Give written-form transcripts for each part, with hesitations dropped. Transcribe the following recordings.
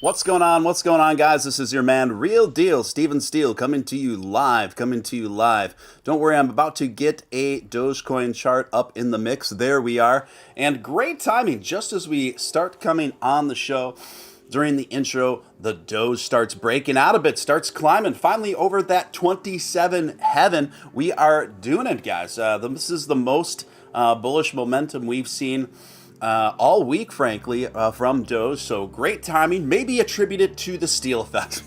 What's going on? What's going on, guys? This is your man, Real Deal, Steele, coming to you live. Don't worry, I'm about to get a Dogecoin chart up in the mix. There we are. And great timing, just as we start coming on the show. During the intro, the Doge starts breaking out a bit, starts climbing, finally over that 27 heaven. We are doing it, guys. This is the most bullish momentum we've seen all week, frankly, from Doge. So great timing, maybe attributed to the Steele effect.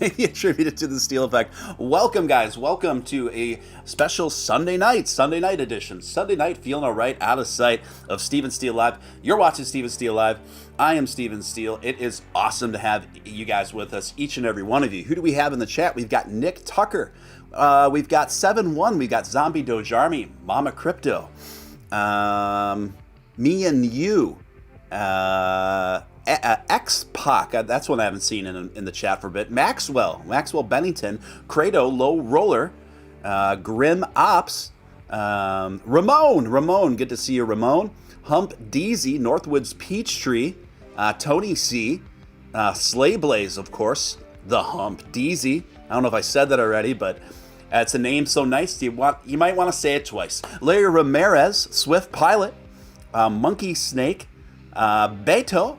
Welcome, guys. Welcome to a special Sunday night edition. Sunday night, feeling all right, out of sight of Steven Steele Live. You're watching Steven Steele Live. I am Steven Steele. It is awesome to have you guys with us, each and every one of you. Who do we have in the chat? We've got Nick Tucker. We've got 7-1. We've got Zombie Doge Army, Mama Crypto, me and you, X-Pac, that's one I haven't seen in the chat for a bit. Maxwell Bennington, Credo, Low Roller, Grim Ops, Ramon, good to see you, Ramon. Hump DZ, Northwoods Peachtree, Tony C, Slay Blaze, of course, the Hump DZ. I don't know if I said that already, but it's a name so nice you might want to say it twice. Larry Ramirez, Swift Pilot, Monkey Snake, Beto,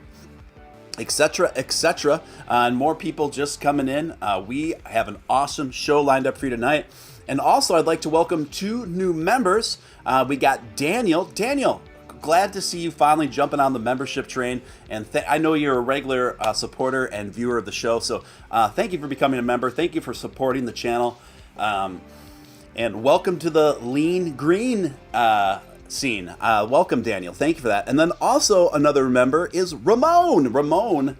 etc., and more people just coming in. We have an awesome show lined up for you tonight. And also, I'd like to welcome 2 new members. We got Daniel. Daniel, glad to see you finally jumping on the membership train. And I know you're a regular supporter and viewer of the show, so thank you for becoming a member. Thank you for supporting the channel. And welcome to the Lean Green scene. Welcome, Daniel. Thank you for that. And then also another member is Ramon. Ramon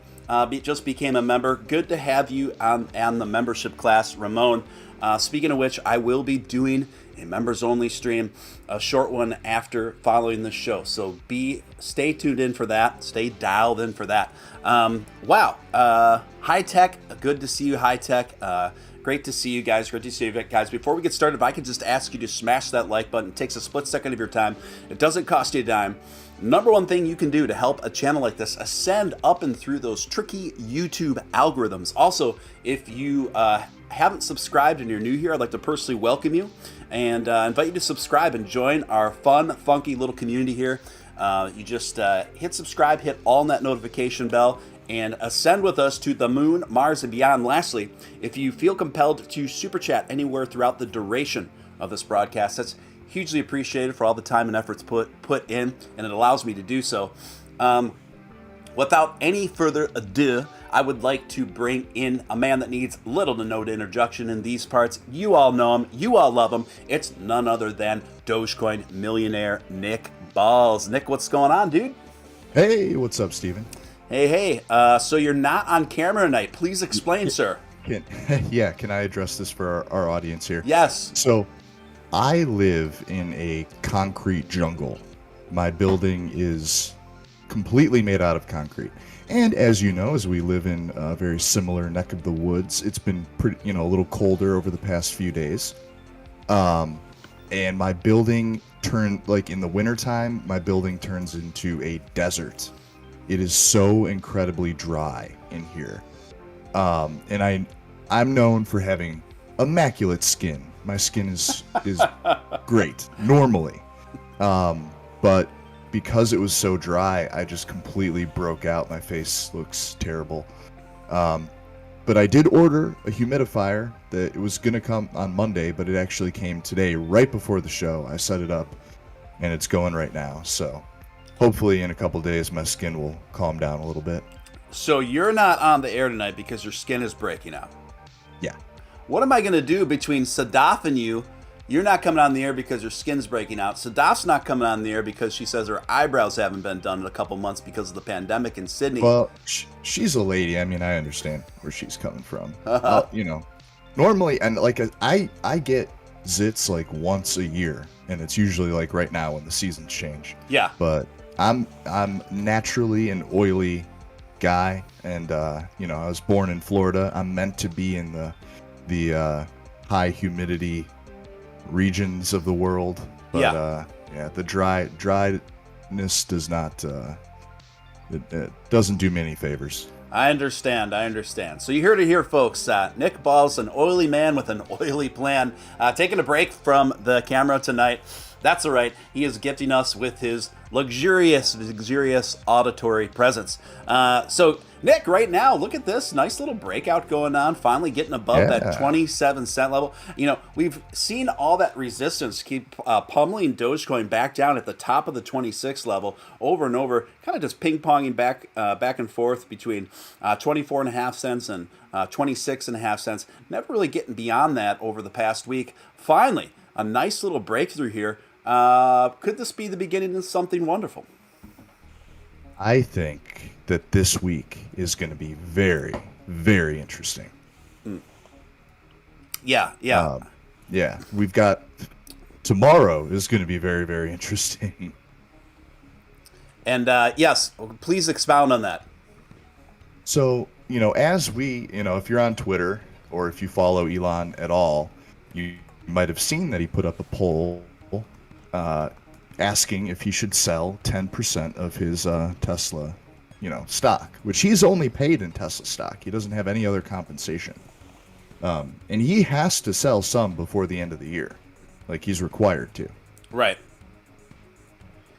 just became a member. Good to have you on the membership class, Ramon. Speaking of which, I will be doing a members only stream, a short one after following the show. So stay tuned in for that. Stay dialed in for that. Wow. High Tech, good to see you, High Tech. Great to see you guys. Before we get started, if I could just ask you to smash that like button. It takes a split second of your time. It doesn't cost you a dime. Number one thing you can do to help a channel like this ascend up and through those tricky YouTube algorithms. Also, if you haven't subscribed and you're new here, I'd like to personally welcome you and invite you to subscribe and join our fun, funky little community here. You just hit subscribe, hit all that notification bell, and ascend with us to the moon, Mars, and beyond. Lastly, if you feel compelled to super chat anywhere throughout the duration of this broadcast, that's hugely appreciated for all the time and efforts put in, and it allows me to do so. Without any further ado, I would like to bring in a man that needs little to no introduction in these parts. You all know him. You all love him. It's none other than Dogecoin millionaire Nick Balls. Nick, what's going on, dude? Hey, what's up, Steven? Hey. So you're not on camera tonight. Please explain, sir. Can I address this for our audience here? Yes. So I live in a concrete jungle. My building is completely made out of concrete. And as you know, as we live in a very similar neck of the woods, it's been pretty, a little colder over the past few days. And my building in the wintertime, my building turns into a desert. It is so incredibly dry in here. And I'm known for having immaculate skin. My skin is great normally. But because it was so dry, I just completely broke out. My face looks terrible. But I did order a humidifier that it was going to come on Monday, but it actually came today right before the show. I set it up and it's going right now. So hopefully in a couple days, my skin will calm down a little bit. So you're not on the air tonight because your skin is breaking out. Yeah. What am I going to do between Sadaf and you? You're not coming on the air because your skin's breaking out. Sadaf's not coming on the air because she says her eyebrows haven't been done in a couple months because of the pandemic in Sydney. Well, she's a lady. I mean, I understand where she's coming from. Normally, and I get zits like once a year, and it's usually like right now when the seasons change. Yeah. But I'm naturally an oily guy, and I was born in Florida. I'm meant to be in the high humidity regions of the world, but the dryness does not it doesn't do me any favors. I understand. I understand. So you heard it here, folks. Nick Ball's an oily man with an oily plan. Taking a break from the camera tonight. That's all right. He is gifting us with his luxurious auditory presence. So, Nick, right now, look at this nice little breakout going on. Finally getting above that 27 cent level. You know, we've seen all that resistance keep pummeling Dogecoin back down at the top of the 26 level over and over, kind of just ping-ponging back and forth between 24.5 cents and 26.5 cents. Never really getting beyond that over the past week. Finally, a nice little breakthrough here. Could this be the beginning of something wonderful? I think that this week is going to be very, very interesting. Yeah. Yeah, we've got tomorrow is going to be very, very interesting. And yes, please expound on that. So, as if you're on Twitter or if you follow Elon at all, you might have seen that he put up a poll asking if he should sell 10% of his Tesla, stock, which he's only paid in Tesla stock. He doesn't have any other compensation. And he has to sell some before the end of the year. Like, he's required to. Right.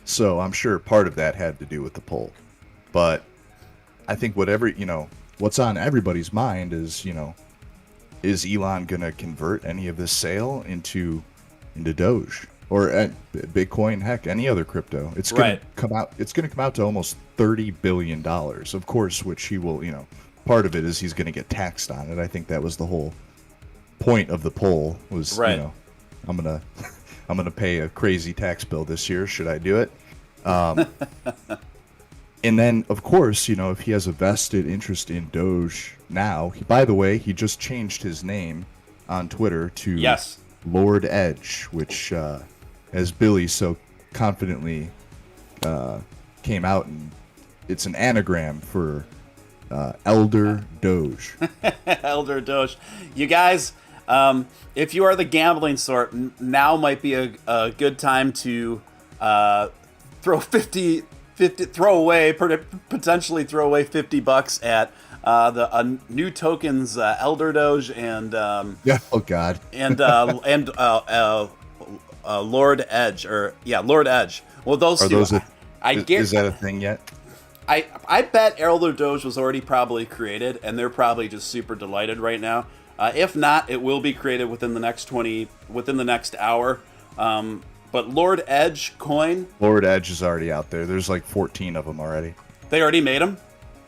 So I'm sure part of that had to do with the poll. But I think what's on everybody's mind is, is Elon going to convert any of this sale into Doge? Or Bitcoin, heck, any other crypto. It's going to come out. It's going to come out to almost $30 billion, of course, which he will. Part of it is he's going to get taxed on it. I think that was the whole point of the poll. Was I'm gonna pay a crazy tax bill this year. Should I do it? And then, of course, if he has a vested interest in Doge now. By the way, he just changed his name on Twitter to Lord Edge, which. As Billy so confidently came out, and it's an anagram for Elder Doge. Elder Doge. You guys, if you are the gambling sort, now might be a good time to potentially throw away $50 at the new tokens, Elder Doge and oh God, and Lord Edge, Lord Edge. Well, those two. Is that a thing yet? I bet Elder Doge was already probably created, and they're probably just super delighted right now. If not, it will be created within the next hour. But Lord Edge coin. Lord Edge is already out there. There's like 14 of them already. They already made them?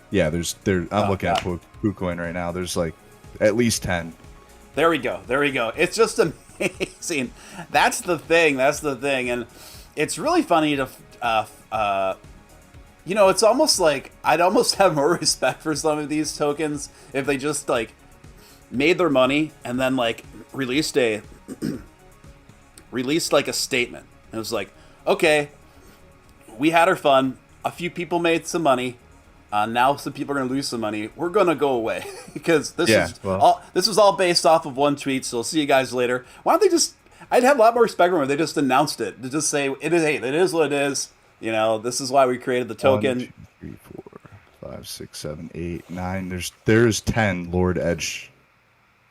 Yeah, I'm looking at KuCoin right now. There's like at least 10. There we go. It's just amazing. That's the thing. And it's really funny to, it's almost like I'd almost have more respect for some of these tokens if they just like made their money and then like released like a statement. And it was like, okay, we had our fun. A few people made some money. Now some people are going to lose some money. We're going to go away because this was all based off of one tweet. So I'll see you guys later. Why don't they just? I'd have a lot more respect for them if they just announced it. To just say it is what it is. This is why we created the token. 1, 2, 3, 4, 5, 6, 7, 8, 9. There's 10 Lord Edge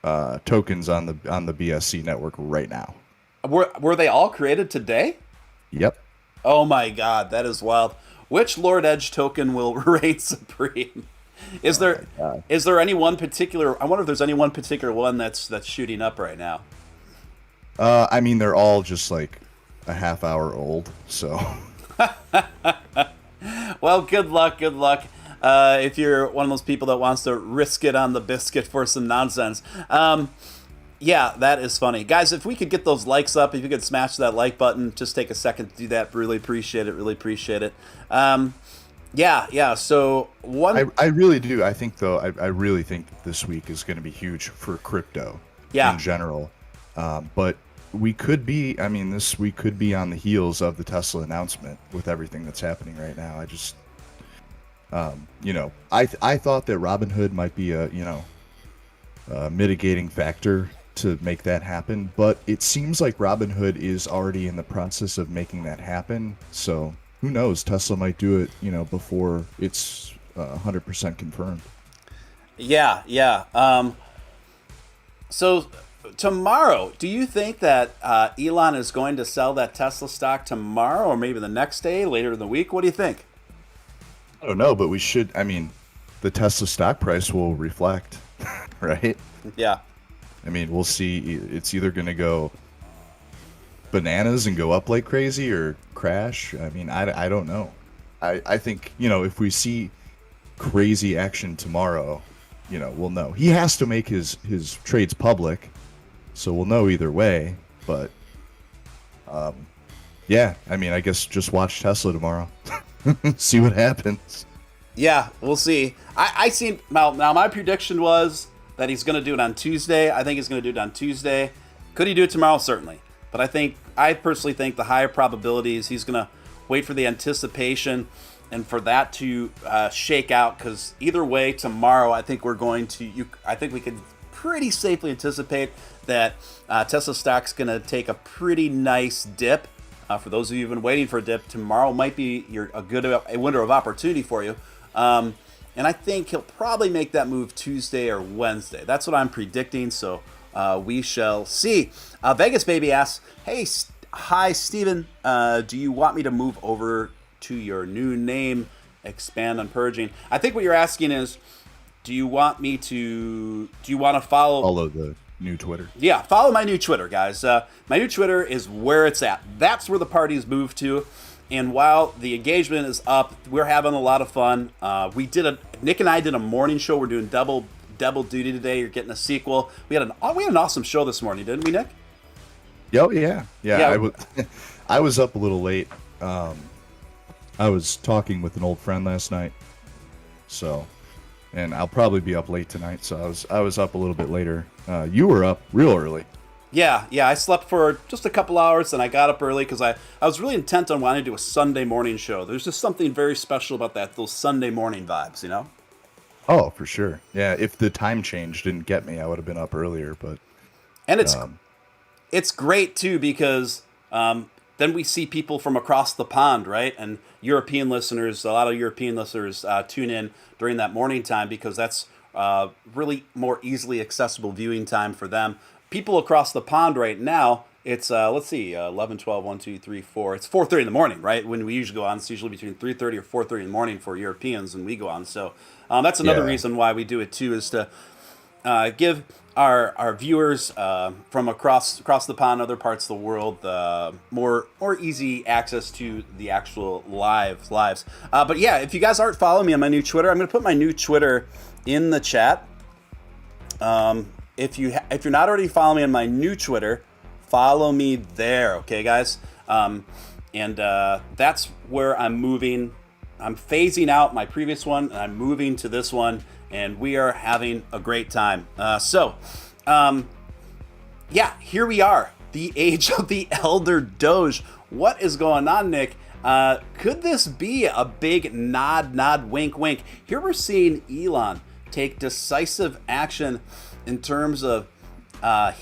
tokens on the BSC network right now. Were they all created today? Yep. Oh my God, that is wild. Which Lord Edge token will reign supreme? Is there any one particular? I wonder if there's any one particular one that's shooting up right now. I mean, they're all just like a half hour old, so. Well, good luck. If you're one of those people that wants to risk it on the biscuit for some nonsense. Yeah, that is funny. Guys, if we could get those likes up, if you could smash that like button, just take a second to do that. Really appreciate it. Yeah. So I really do. I think, though, I really think that this week is going to be huge for crypto in general. But we could be, this week could be on the heels of the Tesla announcement with everything that's happening right now. I just, I thought that Robinhood might be a mitigating factor to make that happen, but it seems like Robinhood is already in the process of making that happen. So who knows? Tesla might do it, before it's 100% confirmed. Yeah, yeah. So tomorrow, do you think that Elon is going to sell that Tesla stock tomorrow, or maybe the next day, later in the week? What do you think? I don't know, but we should. I mean, the Tesla stock price will reflect, right? Yeah. I mean, we'll see. It's either going to go bananas and go up like crazy or crash. I mean, I don't know. I think, if we see crazy action tomorrow, we'll know. He has to make his trades public, so we'll know either way. But, yeah, I mean, I guess just watch Tesla tomorrow. See what happens. Yeah, we'll see. I seen now my prediction was that he's going to do it on Tuesday. I think he's going to do it on Tuesday. Could he do it tomorrow? Certainly. But I personally think the higher probability is he's going to wait for the anticipation and for that to shake out, because either way tomorrow I think I think we can pretty safely anticipate that Tesla stock's going to take a pretty nice dip. For those of you who've been waiting for a dip, tomorrow might be a window of opportunity for you. And I think he'll probably make that move Tuesday or Wednesday. That's what I'm predicting, so we shall see. Vegas Baby asks, hey, hi, Steven. Do you want me to move over to your new name, expand on purging? I think what you're asking is, do you want to follow the new Twitter? Yeah, follow my new Twitter, guys. My new Twitter is where it's at. That's where the party's moved to. And while the engagement is up, we're having a lot of fun. Nick and I did a morning show. We're doing double duty today. You're getting a sequel. We had an awesome show this morning, didn't we, Nick? Oh yeah. I was up a little late. I was talking with an old friend last night, and I'll probably be up late tonight. So I was up a little bit later. You were up real early. Yeah, I slept for just a couple hours, and I got up early because I was really intent on wanting to do a Sunday morning show. There's just something very special about those Sunday morning vibes, Oh, for sure. Yeah, if the time change didn't get me, I would have been up earlier. And it's great too, because then we see people from across the pond, right? And European listeners, a lot of European listeners tune in during that morning time, because that's really more easily accessible viewing time for them. People across the pond right now, it's, 11, 12, 1, 2, 3, 4. It's 4:30 in the morning, right? When we usually go on, it's usually between 3:30 or 4:30 in the morning for Europeans when we go on. So that's another reason why we do it too, is to give our viewers from across the pond, other parts of the world, more easy access to the actual lives. But yeah, if you guys aren't following me on my new Twitter, I'm going to put my new Twitter in the chat. If you're not already following me on my new Twitter, follow me there, okay, guys? And that's where I'm moving. I'm phasing out my previous one, and I'm moving to this one, and we are having a great time. Here we are, the age of the Elder Doge. What is going on, Nick? Could this be a big nod, wink, wink? Here we're seeing Elon take decisive action in terms of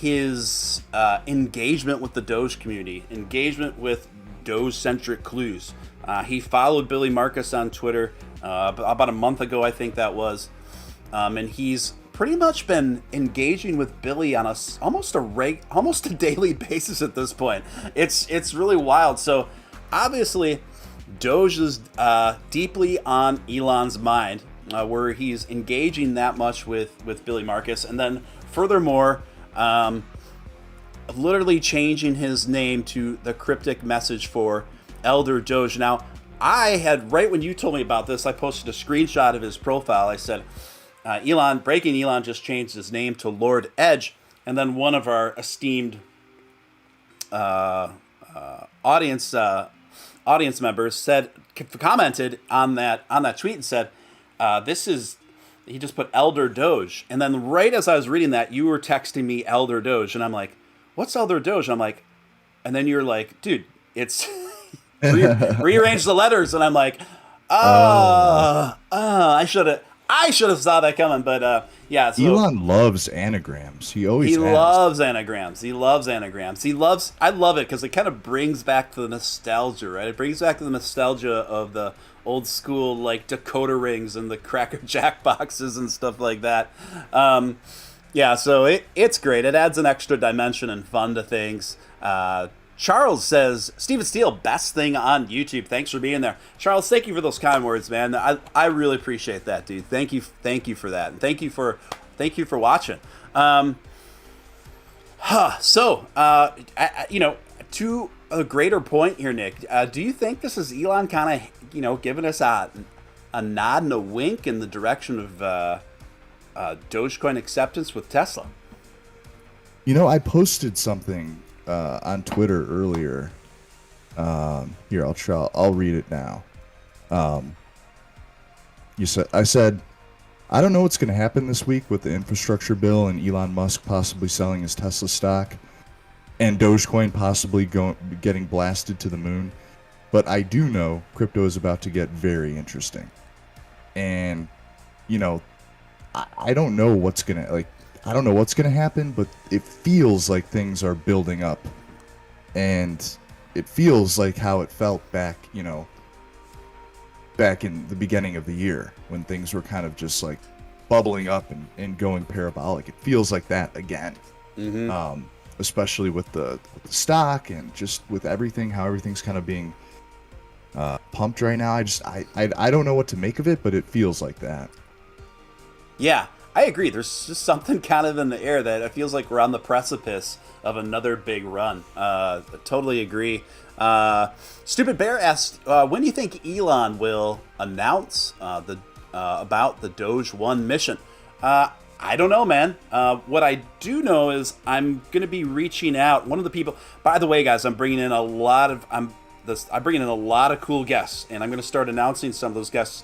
his engagement with the Doge community, engagement with Doge-centric clues. He followed Billy Marcus on Twitter about a month ago, I think that was, and he's pretty much been engaging with Billy on almost a daily basis at this point. It's really wild. So obviously, Doge is deeply on Elon's mind, where he's engaging that much with Billy Marcus, and then furthermore, literally changing his name to the cryptic message for Elder Doge. Now, right when you told me about this, I posted a screenshot of his profile. I said, Elon just changed his name to Lord Edge. And then one of our esteemed audience members commented on that tweet and said, he just put Elder Doge. And then right as I was reading that, you were texting me Elder Doge. And I'm like, what's Elder Doge? I'm like, and then you're like, dude, it's rearrange the letters. And I'm like, I should have saw that coming. But yeah. So, Elon loves anagrams. He loves anagrams. I love it because it kind of brings back the nostalgia, right? It brings back the nostalgia of the old school like decoder rings and the Cracker Jack boxes and stuff like that. Yeah, so it's great. It adds an extra dimension and fun to things. Charles says, Steven Steele, best thing on YouTube. Thanks for being there. Charles, thank you for those kind words, man. I really appreciate that, dude. Thank you for that. And thank you for watching. To a greater point here, Nick, do you think this is Elon kind of, giving us a nod and a wink in the direction of Dogecoin acceptance with Tesla? I posted something on Twitter earlier. Here, I'll read it now. I said, I don't know what's going to happen this week with the infrastructure bill and Elon Musk possibly selling his Tesla stock and Dogecoin possibly getting blasted to the moon. But I do know crypto is about to get very interesting. And, I don't know what's going to happen, but it feels like things are building up. And it feels like how it felt back in the beginning of the year when things were kind of just like bubbling up and going parabolic. It feels like that again. Mm-hmm. Especially with the stock and just with everything, how everything's kind of being pumped right now. I don't know what to make of it, but it feels like that. Yeah, I agree. There's just something kind of in the air that it feels like we're on the precipice of another big run. I totally agree. Stupid Bear asked, when do you think Elon will announce about the Doge 1 mission? I don't know, man. What I do know is I'm going to be reaching out. One of the people, by the way, guys, I'm bringing in a lot of cool guests, and I'm going to start announcing some of those guests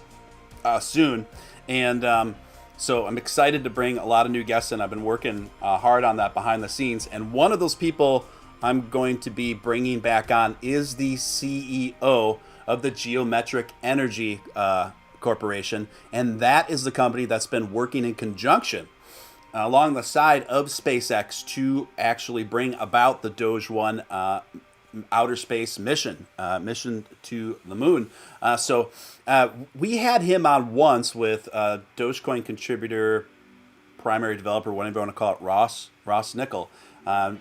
soon. And so I'm excited to bring a lot of new guests in. I've been working hard on that behind the scenes. And one of those people I'm going to be bringing back on is the CEO of the Geometric Energy Corporation. And that is the company that's been working in conjunction along the side of SpaceX to actually bring about the Doge 1 outer space mission to the moon. So we had him on once with Dogecoin contributor, primary developer, whatever you want to call it, Ross Nickel. And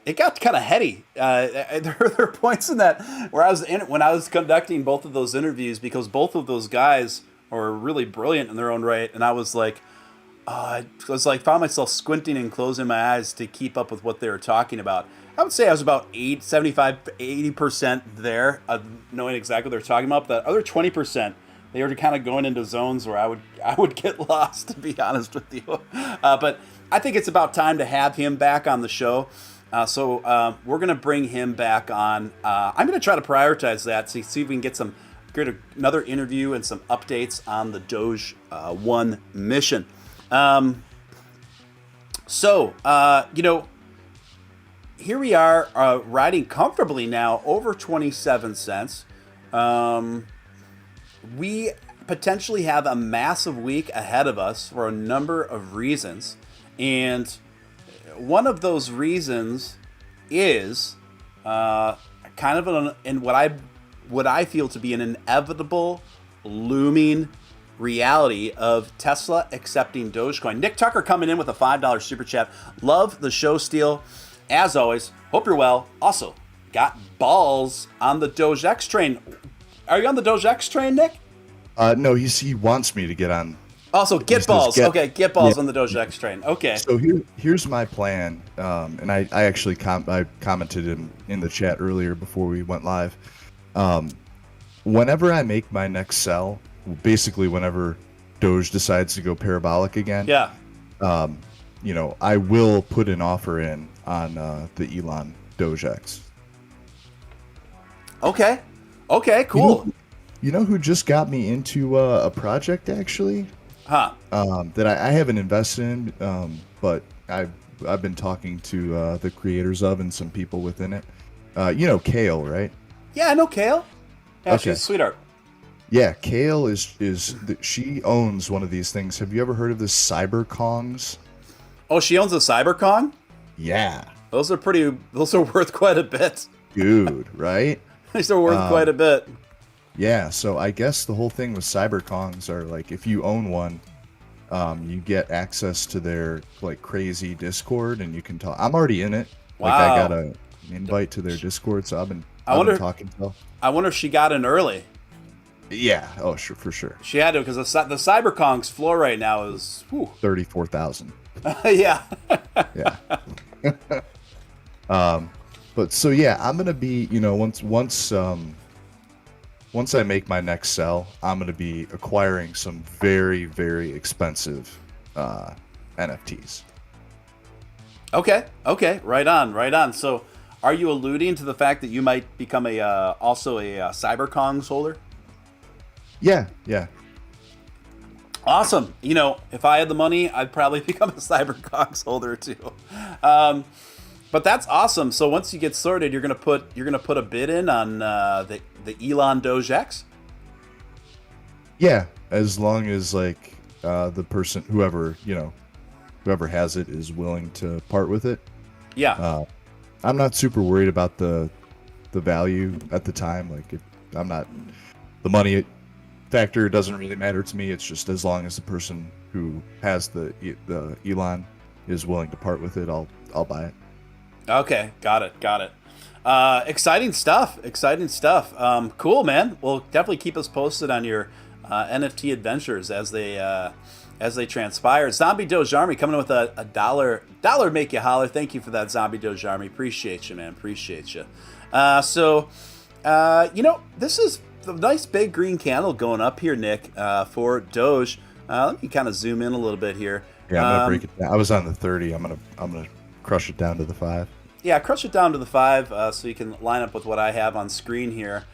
it got kind of heady. There are points in that where when I was conducting both of those interviews, because both of those guys are really brilliant in their own right, and I was like, found myself squinting and closing my eyes to keep up with what they were talking about. I would say I was about 80% there, knowing exactly what they're talking about. But that other 20%, they were kind of going into zones where I would get lost, to be honest with you. But I think it's about time to have him back on the show. So we're going to bring him back on. I'm going to try to prioritize that, see if we can get another interview and some updates on the Doge 1 mission. Here we are riding comfortably now over 27 cents. We potentially have a massive week ahead of us for a number of reasons. And one of those reasons is kind of what I feel to be an inevitable looming reality of Tesla accepting Dogecoin. Nick Tucker coming in with a $5 super chat. Love the show, Steele. As always, hope you're well. Also, got balls on the Doge X train. Are you on the Doge X train, Nick? No, he wants me to get on. Also, get balls. Get balls on the Doge X train. Okay. So here's my plan, and I actually I commented in the chat earlier before we went live. Whenever I make my next sell, basically whenever Doge decides to go parabolic again, I will put an offer in on the Elon Doge X. Okay, cool. You know who just got me into a project, actually? That I haven't invested in, but I've been talking to the creators of and some people within it. Kale, right? Yeah, I know Kale. Yeah, okay. She's a sweetheart. Yeah, Kale she owns one of these things. Have you ever heard of this Cyberkongs? Oh, she owns a Cyberkong? Yeah. Those are worth quite a bit. Dude, right? These are worth quite a bit. Yeah, so I guess the whole thing with cyberkongs are like if you own one, you get access to their like crazy Discord, and you can talk. I'm already in it. Like I got Wow. an invite to their Discord, so I I've been wonder. talking to. I wonder if she got in early. Yeah. Oh, sure, for sure. She had to because the CyberKong's floor right now is. Whew. 34,000. Yeah. Yeah. But so yeah, I'm gonna be, once I make my next sell, I'm gonna be acquiring some very, very expensive NFTs. Okay. Okay. Right on. Right on. So, are you alluding to the fact that you might become also a CyberKong's holder? Yeah, yeah. Awesome. If I had the money, I'd probably become a CyberKong's holder too. But that's awesome. So once you get sorted, you're gonna put a bid in on the Elon Doge X. Yeah, as long as like the person, whoever has it is willing to part with it. Yeah. I'm not super worried about the value at the time. Like, I'm not the money factor doesn't really matter to me. It's just as long as the person who has the Elon is willing to part with it, I'll buy it. Okay. Got it. Exciting stuff. Cool, man. Well, definitely keep us posted on your NFT adventures as they transpire. Zombie Doge Army coming in with a dollar make you holler. Thank you for that, Zombie Doge Army. Appreciate you, man. Appreciate you. This is the nice big green candle going up here, Nick, for Doge. Let me kind of zoom in a little bit here. Yeah, I'm gonna break it down. I was on the 30. I'm gonna crush it down to the 5. Yeah, crush it down to the 5 so you can line up with what I have on screen here.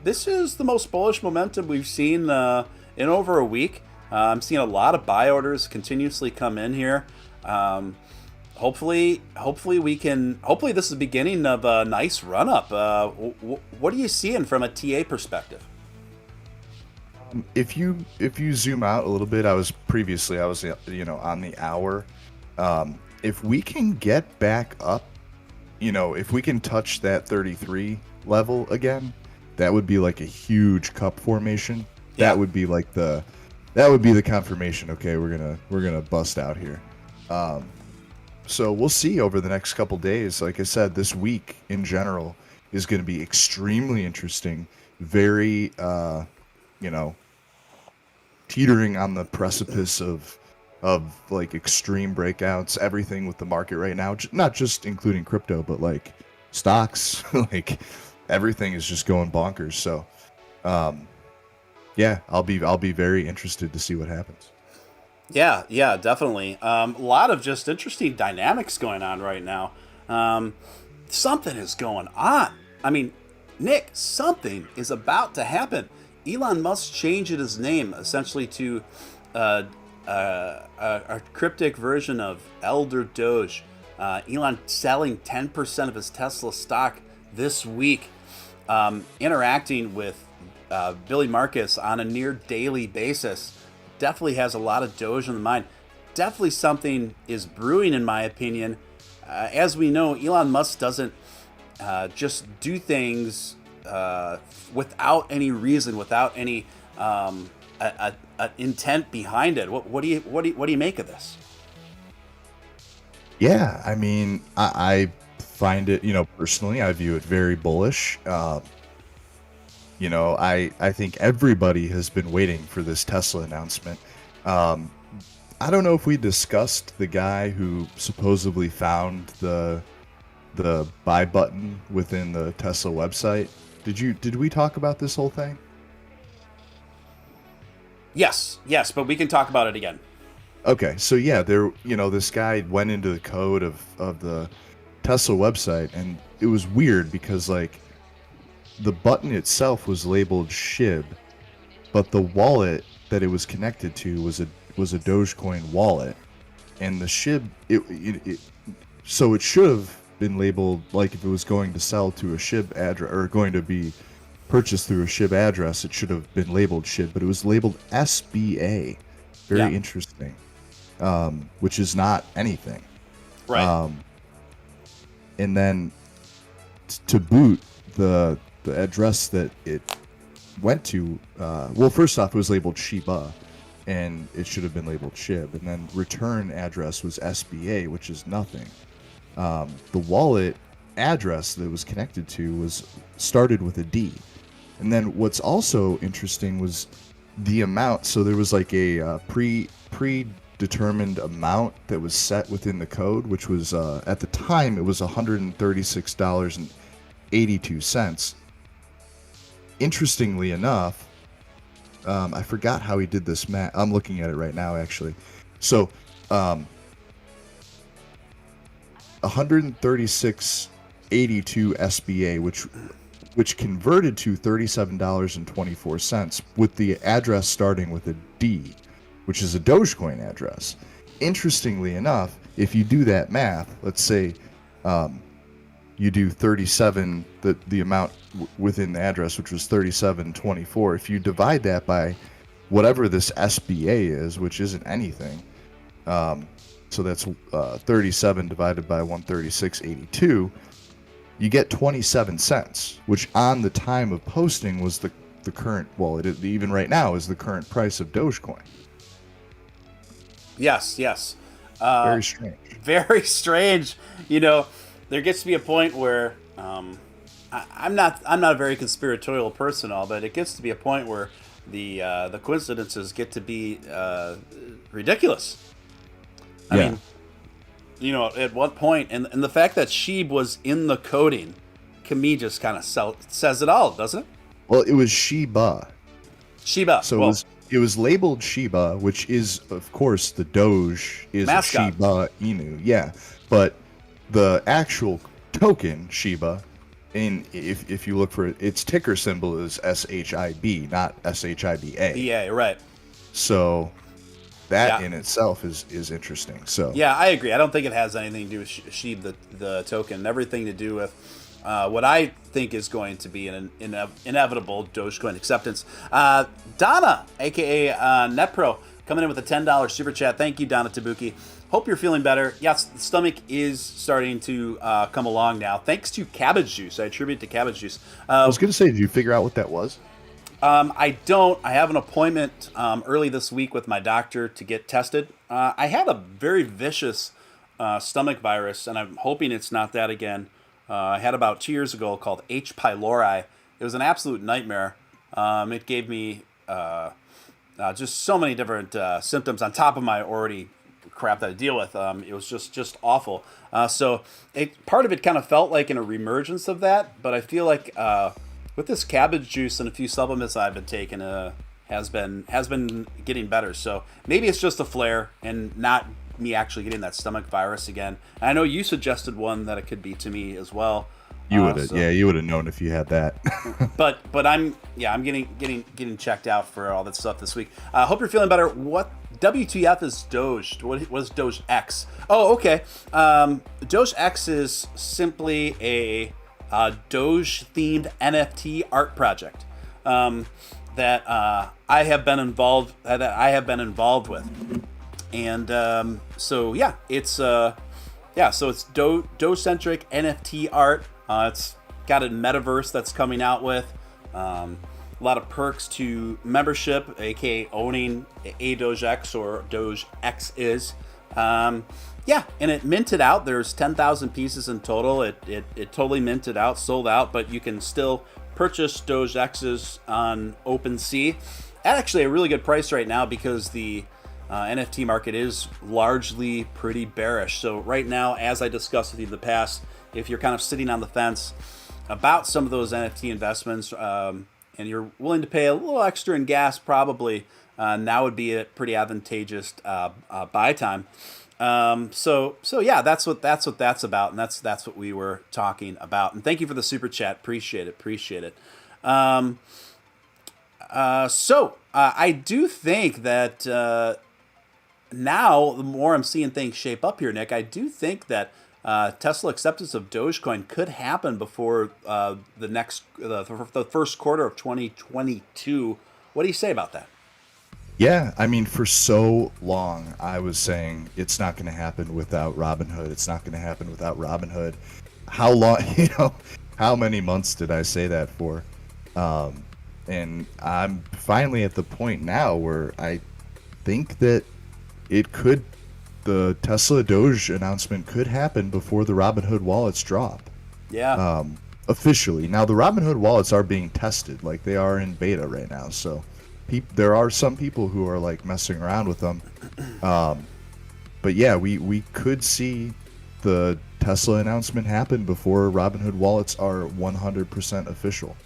This is the most bullish momentum we've seen in over a week. I'm seeing a lot of buy orders continuously come in here. Hopefully this is the beginning of a nice run up. What are you seeing from a TA perspective? If you zoom out a little bit, I was on the hour. If we can get back up, if we can touch that 33 level again, that would be like a huge cup formation. Yeah. That would be the confirmation. Okay, we're gonna bust out here. So we'll see over the next couple days. Like I said, this week in general is going to be extremely interesting. Very, teetering on the precipice of like extreme breakouts. Everything with the market right now, not just including crypto, but like stocks, like everything is just going bonkers. So, yeah, I'll be very interested to see what happens. Yeah, definitely. A lot of just interesting dynamics going on right now. Something is going on. I mean, Nick, something is about to happen. Elon Musk changed his name essentially to a cryptic version of Elder Doge. Elon selling 10% of his Tesla stock this week, interacting with Billy Marcus on a near daily basis. Definitely has a lot of Doge in the mind. Definitely something is brewing, in my opinion. As we know, Elon Musk doesn't just do things without any reason, without any intent behind it. What do you make of this? Yeah, I mean, I find it, personally, I view it very bullish. I think everybody has been waiting for this Tesla announcement. I don't know if we discussed the guy who supposedly found the buy button within the Tesla website. Did we talk about this whole thing? Yes, but we can talk about it again. Okay, so yeah, this guy went into the code of the Tesla website, and it was weird because like the button itself was labeled SHIB, but the wallet that it was connected to was a Dogecoin wallet, and the SHIB so it should have been labeled like if it was going to sell to a SHIB address or going to be purchased through a SHIB address, it should have been labeled SHIB, but it was labeled SBA. Very interesting, which is not anything. Right. And then to boot, the address that it went to, well, first off, it was labeled Shiba, and it should have been labeled SHIB. And then return address was SBA, which is nothing. The wallet address that it was connected to was started with a D. And then what's also interesting was the amount. So there was like a predetermined amount that was set within the code, which was at the time it was $136.82. Interestingly enough, I forgot how he did this math. I'm looking at it right now, actually. So 136.82 SBA, which converted to $37.24 with the address starting with a D, which is a Dogecoin address. Interestingly enough, if you do that math, let's say you do 37, the amount within the address, which was 37.24. If you divide that by whatever this SBA is, which isn't anything, so that's 37 divided by 136.82, you get 27 cents, which on the time of posting was the current, well, even right now is the current price of Dogecoin. Yes. Very strange. Very strange. You know, there gets to be a point where I'm not a very conspiratorial person, but it gets to be a point where the coincidences get to be ridiculous. I mean, you know, at what point, and the fact that Sheeb was in the coding, to me, just kind of says it all, doesn't it? Well, it was Shiba. Shiba. So it was labeled Shiba, which is, of course, the Doge is mascot. Shiba Inu. Yeah, but the actual token Shiba, if you look for it, its ticker symbol is SHIB, not SHIBA. Yeah, right. So that in itself is interesting. So yeah, I agree. I don't think it has anything to do with Sheeb, the token. Everything to do with what I think is going to be an inevitable Dogecoin acceptance. Donna, a.k.a. NetPro, coming in with a $10 super chat. Thank you, Donna Tabuki. Hope you're feeling better. Yes, the stomach is starting to come along now, thanks to cabbage juice. I attribute it to cabbage juice. I was going to say, did you figure out what that was? I don't. I have an appointment early this week with my doctor to get tested. I had a very vicious stomach virus, and I'm hoping it's not that again. I had about 2 years ago called H. pylori. It was an absolute nightmare. It gave me just so many different symptoms on top of my already crap that I deal with. It was just awful. So part of it kind of felt like an reemergence of that, but I feel like with this cabbage juice and a few supplements I've been taking, has been getting better. So maybe it's just a flare and not me actually getting that stomach virus again. And I know you suggested one that it could be to me as well. You would have, you would have known if you had that. but I'm getting checked out for all that stuff this week. Hope you're feeling better. What WTF is Doge? What was Doge X? Oh, okay. Doge X is simply a Doge themed NFT art project that I have been involved with. And so it's Doge-centric NFT art. It's got a metaverse that's coming out with a lot of perks to membership, aka owning a Doge X or Doge X is. And it minted out. There's 10,000 pieces in total. It totally minted out, sold out, but you can still purchase Doge X's on OpenSea at actually a really good price right now because the NFT market is largely pretty bearish. So right now, as I discussed with you in the past, if you're kind of sitting on the fence about some of those NFT investments and you're willing to pay a little extra in gas, probably now would be a pretty advantageous buy time. So yeah, that's what that's about, and that's what we were talking about. And thank you for the super chat. Appreciate it. I do think that now the more I'm seeing things shape up here, Nick, I do think that Tesla acceptance of Dogecoin could happen before the first quarter of 2022. What do you say about that? Yeah, I mean, for so long, I was saying it's not going to happen without Robinhood. It's not going to happen without Robinhood. How long, how many months did I say that for? And I'm finally at the point now where I think that the Tesla Doge announcement could happen before the Robinhood wallets drop. Yeah. Officially. Now, the Robinhood wallets are being tested. Like, they are in beta right now. So there are some people who are, like, messing around with them. But yeah, we could see the Tesla announcement happen before Robinhood wallets are 100% official.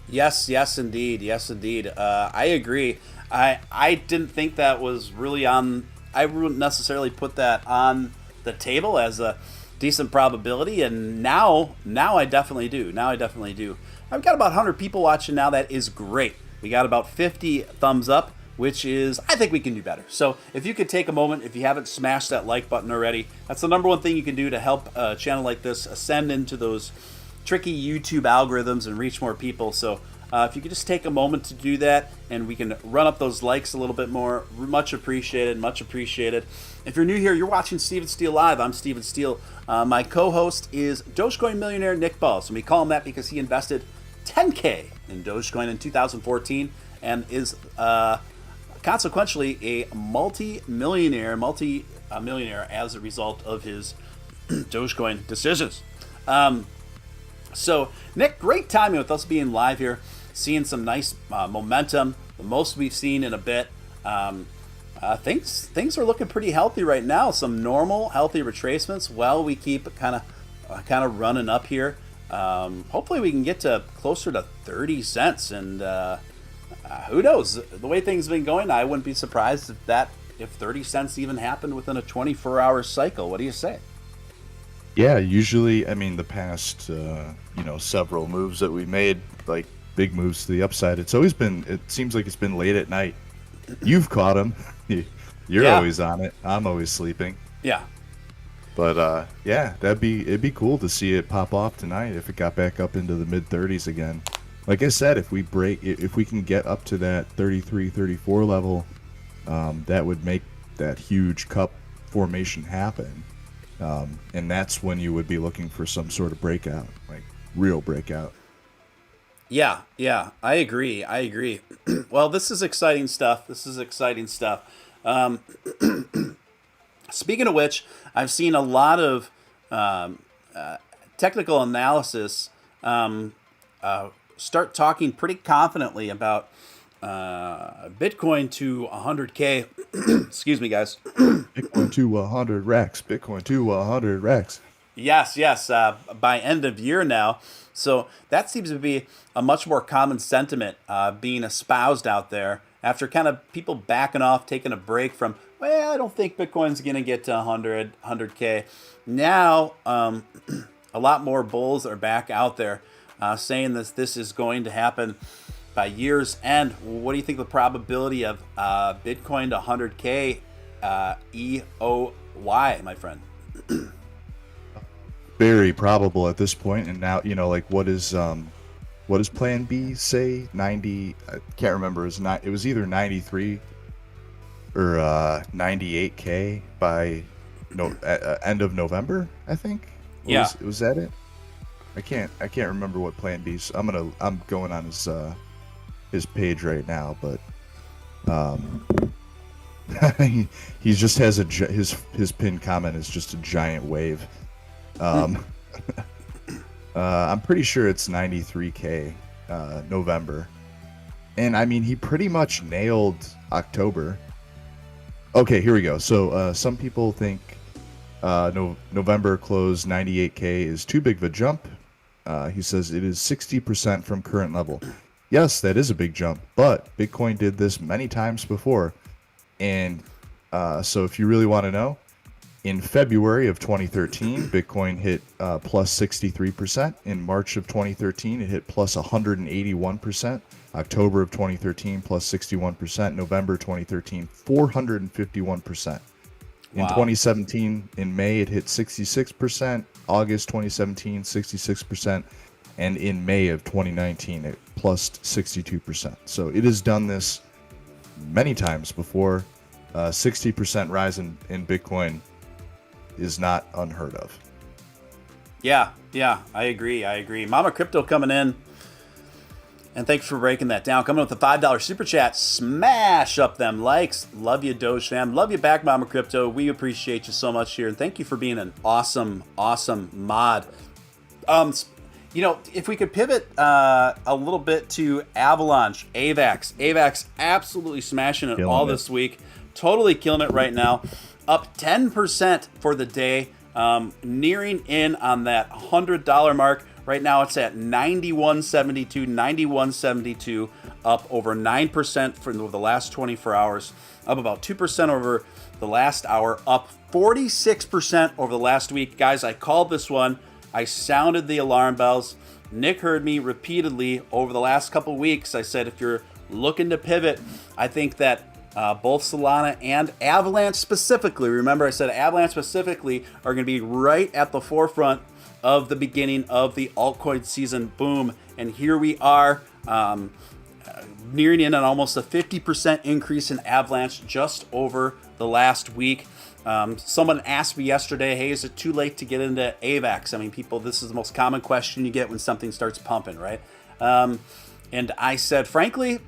Yes, yes, indeed. Yes, indeed. I agree. I didn't think that was really on. I wouldn't necessarily put that on the table as a decent probability, and now I definitely do. Now I definitely do. I've got about 100 people watching now. That is great. We got about 50 thumbs up, which is, I think we can do better. So if you could take a moment, if you haven't smashed that like button already, that's the number one thing you can do to help a channel like this ascend into those tricky YouTube algorithms and reach more people. So if you could just take a moment to do that, and we can run up those likes a little bit more, much appreciated, much appreciated. If you're new here, you're watching Steven Steele Live. I'm Steven Steele. My co-host is Dogecoin millionaire Nick Balls, and we call him that because he invested $10K in Dogecoin in 2014 and is consequentially a multi-millionaire as a result of his Dogecoin decisions. So, Nick, great timing with us being live here, seeing some nice momentum, the most we've seen in a bit. Things are looking pretty healthy right now. Some normal, healthy retracements. Well, we keep kind of running up here. Hopefully, we can get to closer to 30 cents. And who knows? The way things have been going, I wouldn't be surprised if 30 cents even happened within a 24-hour cycle. What do you say? Yeah, usually, I mean, the past, several moves that we made, like big moves to the upside, it seems like it's been late at night. You've caught them. You're always on it. I'm always sleeping. Yeah. But, it'd be cool to see it pop off tonight if it got back up into the mid-30s again. Like I said, if we can get up to that 33, 34 level, that would make that huge cup formation happen. And that's when you would be looking for some sort of breakout, like real breakout. Yeah, I agree. Well, this is exciting stuff. Speaking of which, I've seen a lot of technical analysis start talking pretty confidently about Bitcoin to 100K. Excuse me, guys. Bitcoin to 100 racks. Bitcoin to 100 racks. Yes. By end of year now. So that seems to be a much more common sentiment being espoused out there after kind of people backing off, taking a break from, well, I don't think Bitcoin's going to get to 100K. Now, a lot more bulls are back out there saying this is going to happen by year's end. What do you think the probability of Bitcoin to 100K EOY, my friend? Very probable at this point. And now, what does Plan B say? 90? I can't remember. It was either 93 or 98K by end of November, I think. Was that it? I can't remember what Plan B. So I'm going on his page right now, but he just has his pinned comment is just a giant wave. I'm pretty sure it's 93K November, and I mean he pretty much nailed October. Okay, here we go. So some people think November close 98K is too big of a jump. He says it is 60% from current level. Yes, that is a big jump, but Bitcoin did this many times before. And so if you really want to know, in February of 2013, Bitcoin hit plus 63%. In March of 2013, it hit plus 181%. October of 2013, plus 61%. November 2013, 451%. In 2017, in May, it hit 66%. August 2017, 66%. And in May of 2019, it plus 62%. So it has done this many times before. 60% rise in Bitcoin is not unheard of. Yeah, I agree. Mama Crypto coming in. And thanks for breaking that down. Coming with the $5 super chat. Smash up them likes. Love you, Doge fam. Love you back, Mama Crypto. We appreciate you so much here. And thank you for being an awesome, awesome mod. If we could pivot a little bit to Avalanche, AVAX absolutely smashing it all this week. Totally killing it right now. Up 10% for the day. Nearing in on that $100 mark. Right now it's at 91.72, up over 9% for the last 24 hours, up about 2% over the last hour, up 46% over the last week. Guys, I called this one. I sounded the alarm bells. Nick heard me repeatedly over the last couple weeks. I said, if you're looking to pivot, I think that both Solana and Avalanche specifically, remember I said Avalanche specifically, are going to be right at the forefront of the beginning of the altcoin season boom. And here we are, nearing in on almost a 50% increase in Avalanche just over the last week. Someone asked me yesterday, hey, is it too late to get into AVAX? I mean, people, this is the most common question you get when something starts pumping, right? And I said, frankly,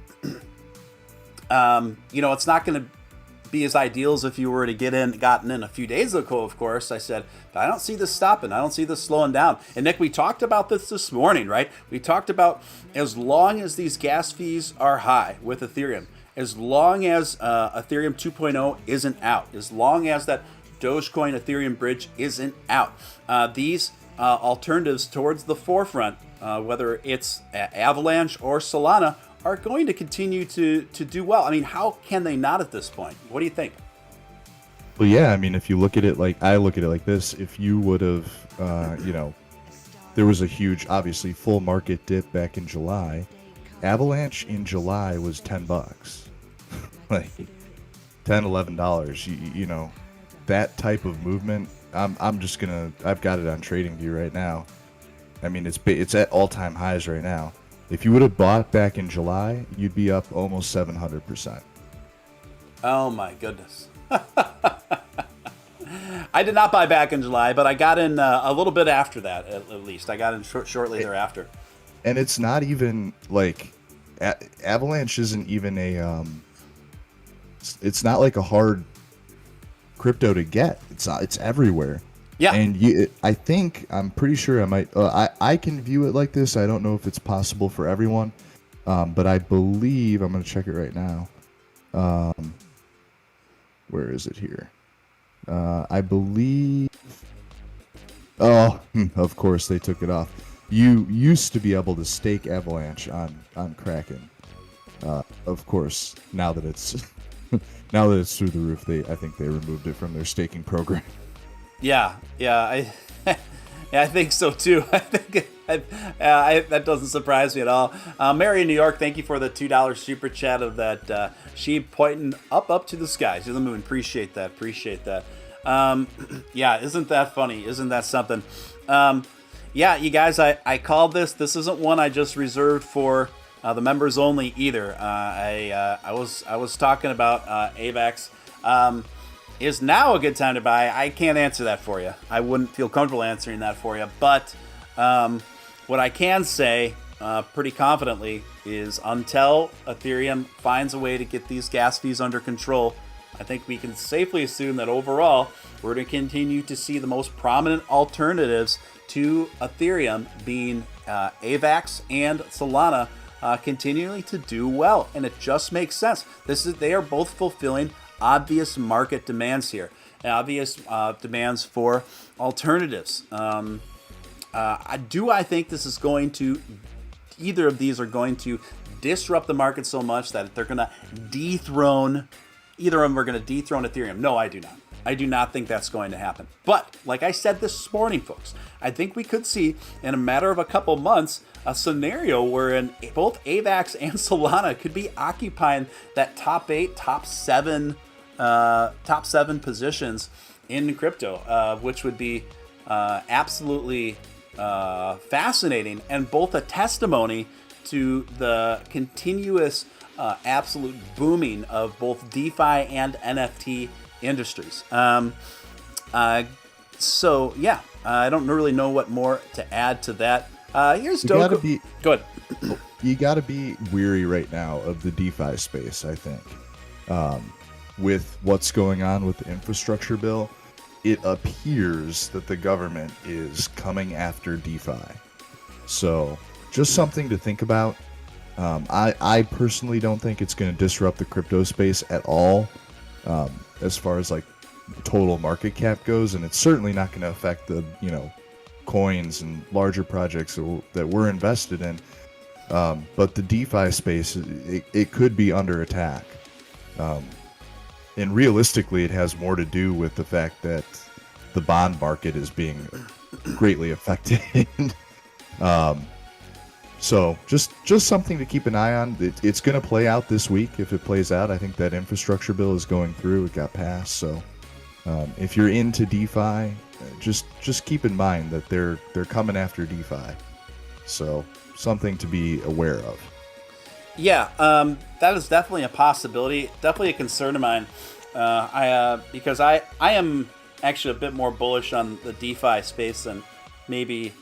it's not going to be as ideal as if you were to gotten in a few days ago, of course. I said, but I don't see this stopping. I don't see this slowing down. And Nick, we talked about this morning, right? We talked about as long as these gas fees are high with Ethereum, as long as Ethereum 2.0 isn't out, as long as that Dogecoin Ethereum bridge isn't out, these alternatives towards the forefront, whether it's Avalanche or Solana, are going to continue to do well. I mean, how can they not at this point? What do you think? Well, yeah, I mean, if you look at it like I look at it like this, if you would have, there was a huge, obviously, full market dip back in July. Avalanche in July was $10, like $10, $11. That type of movement. I've got it on TradingView right now. I mean, it's at all-time highs right now. If you would have bought back in July, you'd be up almost 700%. Oh my goodness. I did not buy back in July, but I got in a little bit after that, at least. I got in shortly thereafter. And it's not even like Avalanche isn't even it's not like a hard crypto to get. It's everywhere. Yeah. And I'm pretty sure I might, I can view it like this. I don't know if it's possible for everyone, but I believe, I'm going to check it right now. Where is it here? I believe, of course they took it off. You used to be able to stake Avalanche on Kraken. Of course, now that it's through the roof, I think they removed it from their staking program. Yeah, I think so too. I think that doesn't surprise me at all. Mary in New York, thank you for the $2 super chat of that sheep pointing up to the skies, to the moon. Appreciate that. Yeah, isn't that funny? Isn't that something? Yeah, you guys, I called this. This isn't one I just reserved for the members only either. I was talking about AVAX. Is now a good time to buy? I can't answer that for you. I wouldn't feel comfortable answering that for you. But what I can say pretty confidently is until Ethereum finds a way to get these gas fees under control, I think we can safely assume that overall we're going to continue to see the most prominent alternatives to Ethereum being AVAX and Solana continuing to do well. And it just makes sense. They are both fulfilling obvious market demands here, obvious demands for alternatives. I think this is going to, either of these are going to disrupt the market so much that they're going to dethrone, either of them are going to dethrone Ethereum. No, I do not. I do not think that's going to happen. But like I said this morning, folks, I think we could see in a matter of a couple months a scenario wherein both AVAX and Solana could be occupying that top 8, top 7 positions in crypto, which would be absolutely fascinating and both a testimony to the continuous absolute booming of both DeFi and NFT industries. So yeah, I don't really know what more to add to that. Here's Doge. Go ahead. you got to be weary right now of the DeFi space, I think. With what's going on with the infrastructure bill, it appears that the government is coming after DeFi. So just something to think about. I personally don't think it's going to disrupt the crypto space at all, as far as like total market cap goes, and it's certainly not going to affect the coins and larger projects that we're invested in. But the DeFi space, it could be under attack. And realistically, it has more to do with the fact that the bond market is being greatly affected. So just something to keep an eye on. It's going to play out this week. If it plays out, I think that infrastructure bill is going through. It got passed. So if you're into DeFi, just keep in mind that they're coming after DeFi. So something to be aware of. Yeah, that is definitely a possibility. Definitely a concern of mine. Because I am actually a bit more bullish on the DeFi space than maybe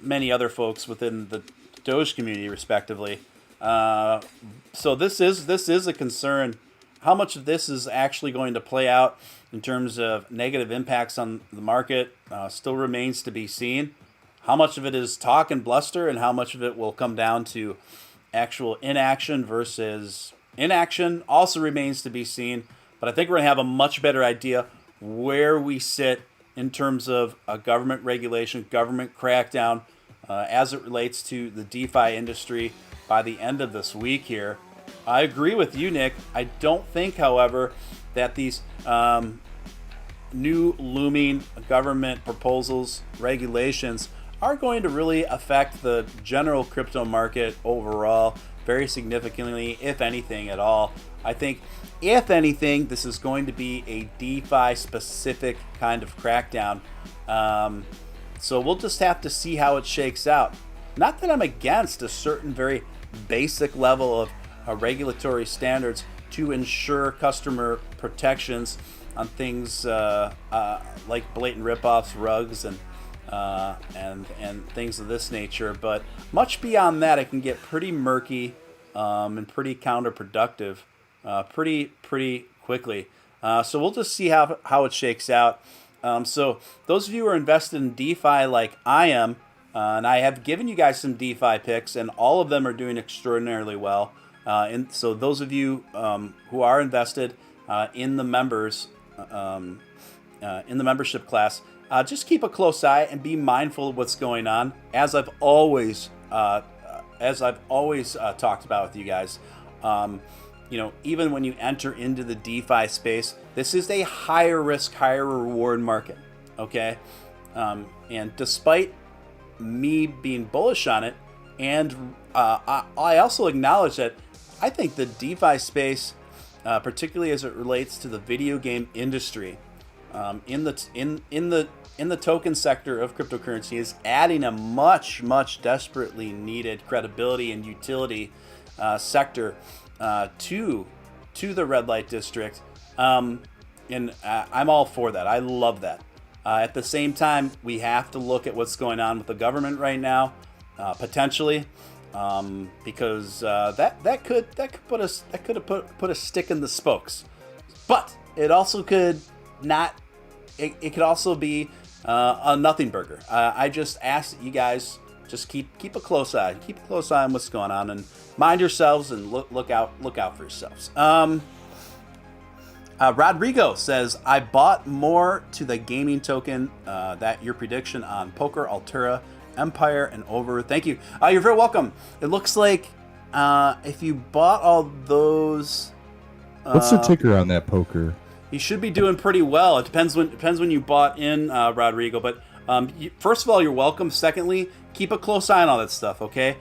many other folks within the Doge community, respectively. So this is a concern. How much of this is actually going to play out in terms of negative impacts on the market still remains to be seen. How much of it is talk and bluster, and how much of it will come down to actual inaction versus inaction also remains to be seen. But I think we're going to have a much better idea where we sit in terms of a government regulation, government crackdown, as it relates to the DeFi industry by the end of this week here. I agree with you, Nick. I don't think, however, that these new looming government proposals, regulations, are going to really affect the general crypto market overall very significantly, if anything at all. I think, if anything, this is going to be a DeFi-specific kind of crackdown. So we'll just have to see how it shakes out. Not that I'm against a certain very basic level of regulatory standards to ensure customer protections on things like blatant ripoffs, rugs, and things of this nature. But much beyond that, it can get pretty murky and pretty counterproductive pretty quickly. So we'll just see how it shakes out. So those of you who are invested in DeFi like I am, and I have given you guys some DeFi picks, and all of them are doing extraordinarily well. And so those of you who are invested in the members, in the membership class, just keep a close eye and be mindful of what's going on. As I've always talked about with you guys, even when you enter into the DeFi space, this is a higher risk, higher reward market. Okay, and despite me being bullish on it, and I also acknowledge that I think the DeFi space, particularly as it relates to the video game industry, in the token sector of cryptocurrency, is adding a much desperately needed credibility and utility sector to the red light district, and I'm all for that. I love that. At the same time, we have to look at what's going on with the government right now, potentially, because that could put a stick in the spokes. But it also could not. It could also be a nothing burger. I just ask that you guys just keep a close eye. Keep a close eye on what's going on, and mind yourselves, and look out for yourselves. Rodrigo says, I bought more to the gaming token. That your prediction on Poker, Altura, Empire, and Over. Thank you. You're very welcome. It looks like if you bought all those, what's the ticker on that Poker? You should be doing pretty well. It depends when you bought in, Rodrigo. But first of all, you're welcome. Secondly, keep a close eye on all that stuff. Okay.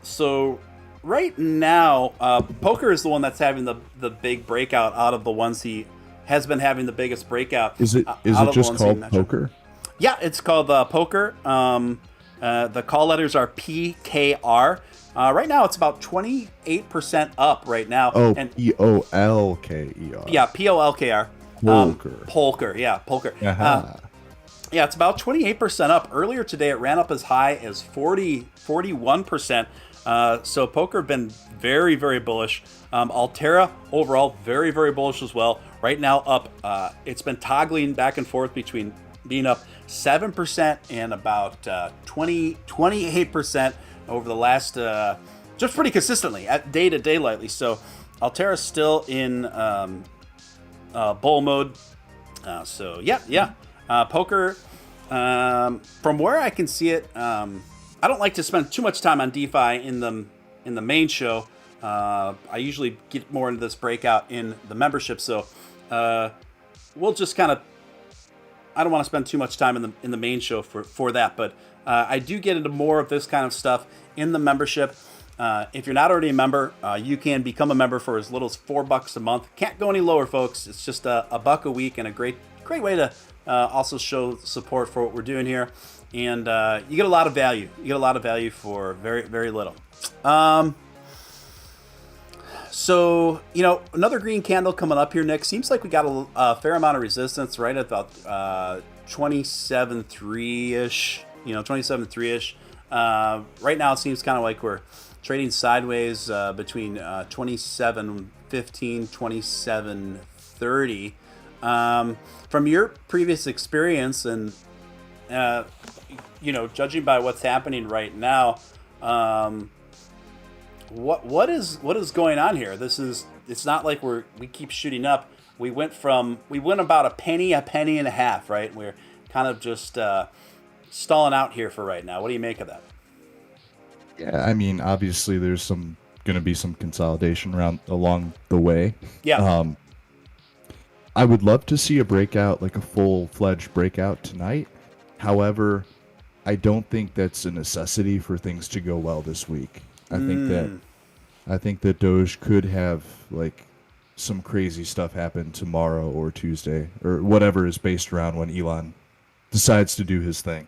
So right now, Poker is the one that's having the big breakout out of the ones he has been having the biggest breakout. Is it just called Poker? Yeah, it's called Poker. The call letters are PKR. Right now, it's about 28% up right now. Oh, Polker. Yeah, Polker. Polker. Polker. Yeah, Polker. Uh-huh. Yeah, it's about 28% up. Earlier today, it ran up as high as 41%. So poker been very, very bullish. Altera overall very, very bullish as well. Right now up, it's been toggling back and forth between being up 7% and about 28% over the last, just pretty consistently at day to day lately. So Altera's still in bull mode. So yeah. Poker, from where I can see it, I don't like to spend too much time on DeFi in the main show. I usually get more into this breakout in the membership, so we'll just kind of. I don't want to spend too much time in the main show for that, but I do get into more of this kind of stuff in the membership. If you're not already a member, you can become a member for as little as $4 a month. Can't go any lower, folks. It's just a buck a week, and a great way to also show support for what we're doing here. And you get a lot of value. You get a lot of value for very, very little. So, another green candle coming up here, Nick. Seems like we got a fair amount of resistance right at about 27.3-ish. 27.3-ish. Right now, it seems kind of like we're trading sideways between 27.15, 27.30. From your previous experience and, judging by what's happening right now, what is going on here? It's not like we keep shooting up. We went about a penny and a half, right? We're kind of just stalling out here for right now. What do you make of that? Yeah, I mean, obviously there's going to be some consolidation along the way. Yeah. I would love to see a breakout, like a full-fledged breakout tonight. However, I don't think that's a necessity for things to go well this week. I think that Doge could have like some crazy stuff happen tomorrow or Tuesday or whatever is based around when Elon decides to do his thing.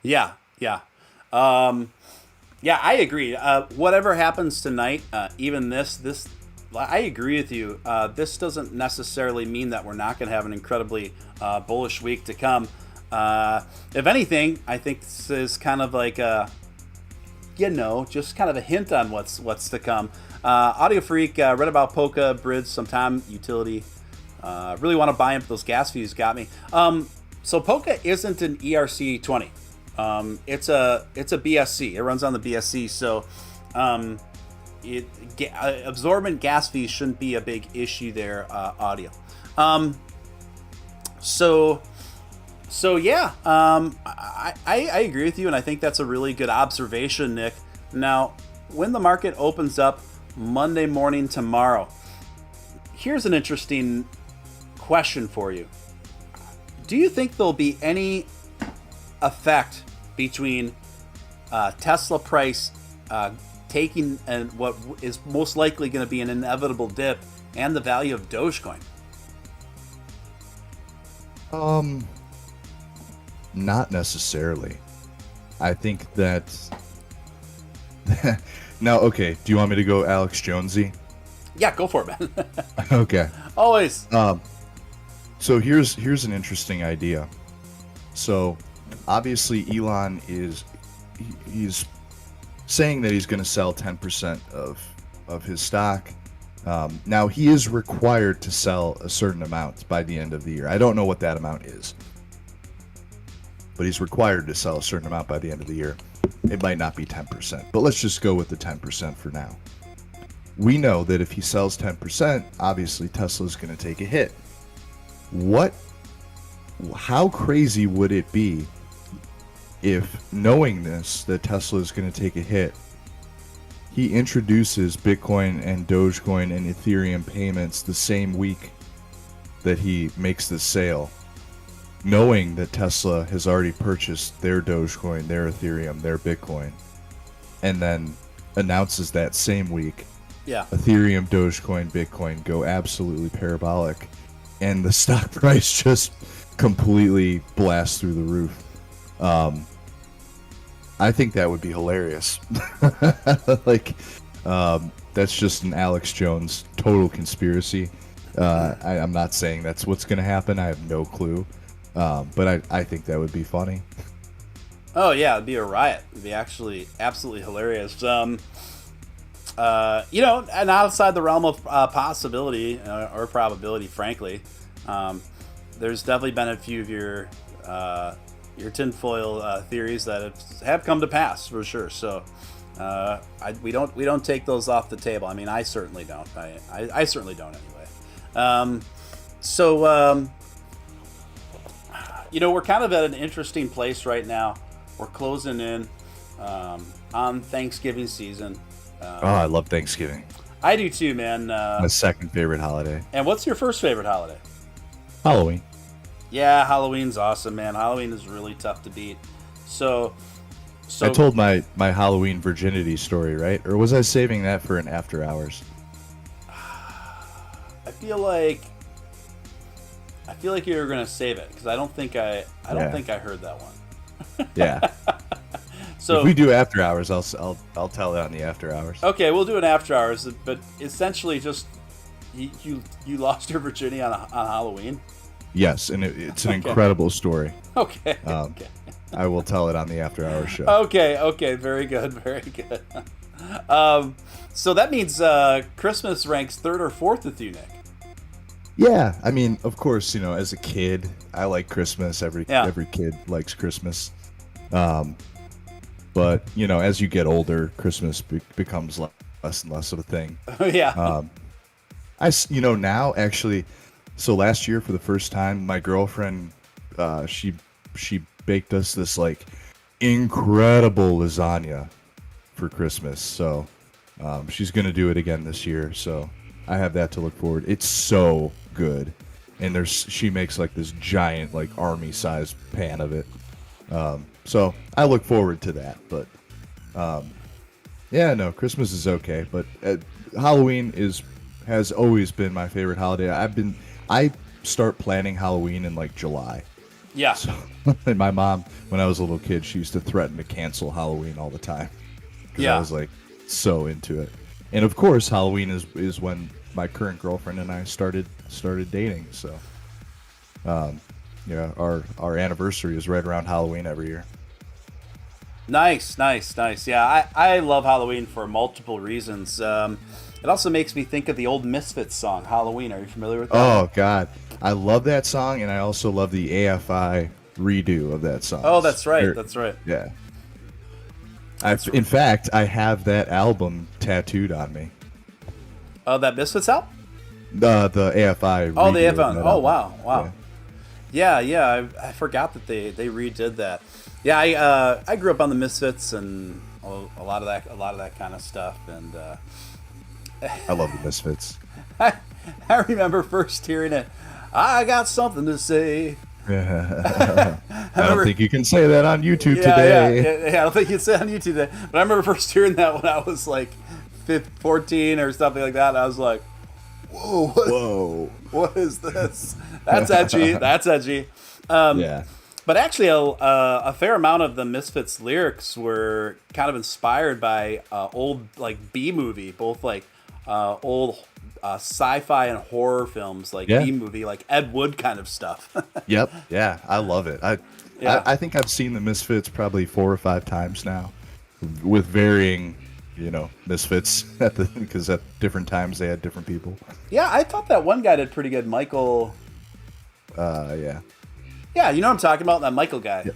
Yeah. I agree. Whatever happens tonight, even this, I agree with you. This doesn't necessarily mean that we're not going to have an incredibly bullish week to come. If anything, I think this is kind of like just kind of a hint on what's to come. Audio Freak read about Polka Bridge sometime utility. Really want to buy him. Those gas fees got me. So Polka isn't an ERC20. It's a BSC. It runs on the BSC. So absorbent gas fees shouldn't be a big issue there. Audio. So yeah, I agree with you, and I think that's a really good observation, Nick. Now, when the market opens up Monday morning tomorrow, here's an interesting question for you. Do you think there'll be any effect between Tesla price taking and what is most likely going to be an inevitable dip and the value of Dogecoin? Not necessarily. I think that now, okay, do you want me to go Alex Jonesy? Yeah, go for it, man. Okay. Always. So here's an interesting idea. So obviously Elon he's saying that he's going to sell 10% of his stock. Now he is required to sell a certain amount by the end of the year. I don't know what that amount is, but he's required to sell a certain amount by the end of the year. It might not be 10%, but let's just go with the 10% for now. We know that if he sells 10%, obviously Tesla's going to take a hit. How crazy would it be if, knowing this, that Tesla is going to take a hit, he introduces Bitcoin and Dogecoin and Ethereum payments the same week that he makes the sale, knowing that Tesla has already purchased their Dogecoin, their Ethereum, their Bitcoin, and then announces that same week, Ethereum, Dogecoin, Bitcoin go absolutely parabolic, and the stock price just completely blasts through the roof. I think that would be hilarious. That's just an Alex Jones total conspiracy. I'm not saying that's what's going to happen. I have no clue. But I think that would be funny. Oh yeah, it'd be a riot. It'd be actually absolutely hilarious. And outside the realm of possibility or probability, frankly, there's definitely been a few of your tinfoil theories that have come to pass for sure. So we don't take those off the table. I mean, I certainly don't. I certainly don't anyway. We're kind of at an interesting place right now. We're closing in on Thanksgiving season. I love Thanksgiving. I do too, man. My second favorite holiday. And what's your first favorite holiday? Halloween. Yeah, Halloween's awesome, man. Halloween is really tough to beat. So I told my Halloween virginity story, right? Or was I saving that for an after hours? I feel like you were gonna save it because I don't think I heard that one. Yeah. So if we do after hours, I'll tell it on the after hours. Okay, we'll do an after hours, but essentially just you lost your virginity on Halloween. Yes, and it's an incredible story. Okay. I will tell it on the after hours show. Okay, very good. So that means Christmas ranks third or fourth with you, Nick. Yeah, I mean, of course, as a kid, I like Christmas. Every kid likes Christmas. But as you get older, Christmas becomes less and less of a thing. Yeah. Now actually, so last year for the first time, my girlfriend, she baked us this like incredible lasagna for Christmas. So she's gonna do it again this year. So I have that to look forward. It's so good, and she makes like this giant like army-sized pan of it. So I look forward to that. But Christmas is okay. But Halloween has always been my favorite holiday. I start planning Halloween in like July. Yeah. So, and my mom, when I was a little kid, she used to threaten to cancel Halloween all the time. Because I was like so into it. And of course, Halloween is when my current girlfriend and I started dating. So, our anniversary is right around Halloween every year. Nice. Yeah, I love Halloween for multiple reasons. It also makes me think of the old Misfits song, Halloween. Are you familiar with that? Oh, God. I love that song, and I also love the AFI redo of that song. Oh, that's right. That's right. Yeah. In fact, I have that album tattooed on me. Oh, that Misfits album? The AFI. Oh, the AFI. Oh, wow. Yeah. I forgot that they redid that. Yeah, I grew up on the Misfits and a lot of that kind of stuff, and I love the Misfits. I remember first hearing it. I got something to say. I don't think you can say that on YouTube today. Yeah, I don't think you can say it on YouTube today. But I remember first hearing that when I was like 14 or something like that. And I was like, whoa, what is this? That's edgy. Yeah. But actually, a fair amount of the Misfits lyrics were kind of inspired by old like B-movie, both like old sci-fi and horror films, like B-movie, like Ed Wood kind of stuff. Yep. Yeah, I love it. I think I've seen the Misfits probably 4 or 5 times now, with varying, Misfits because at different times they had different people. Yeah, I thought that one guy did pretty good, Michael. Yeah. Yeah, you know what I'm talking about, that Michael guy. Yep.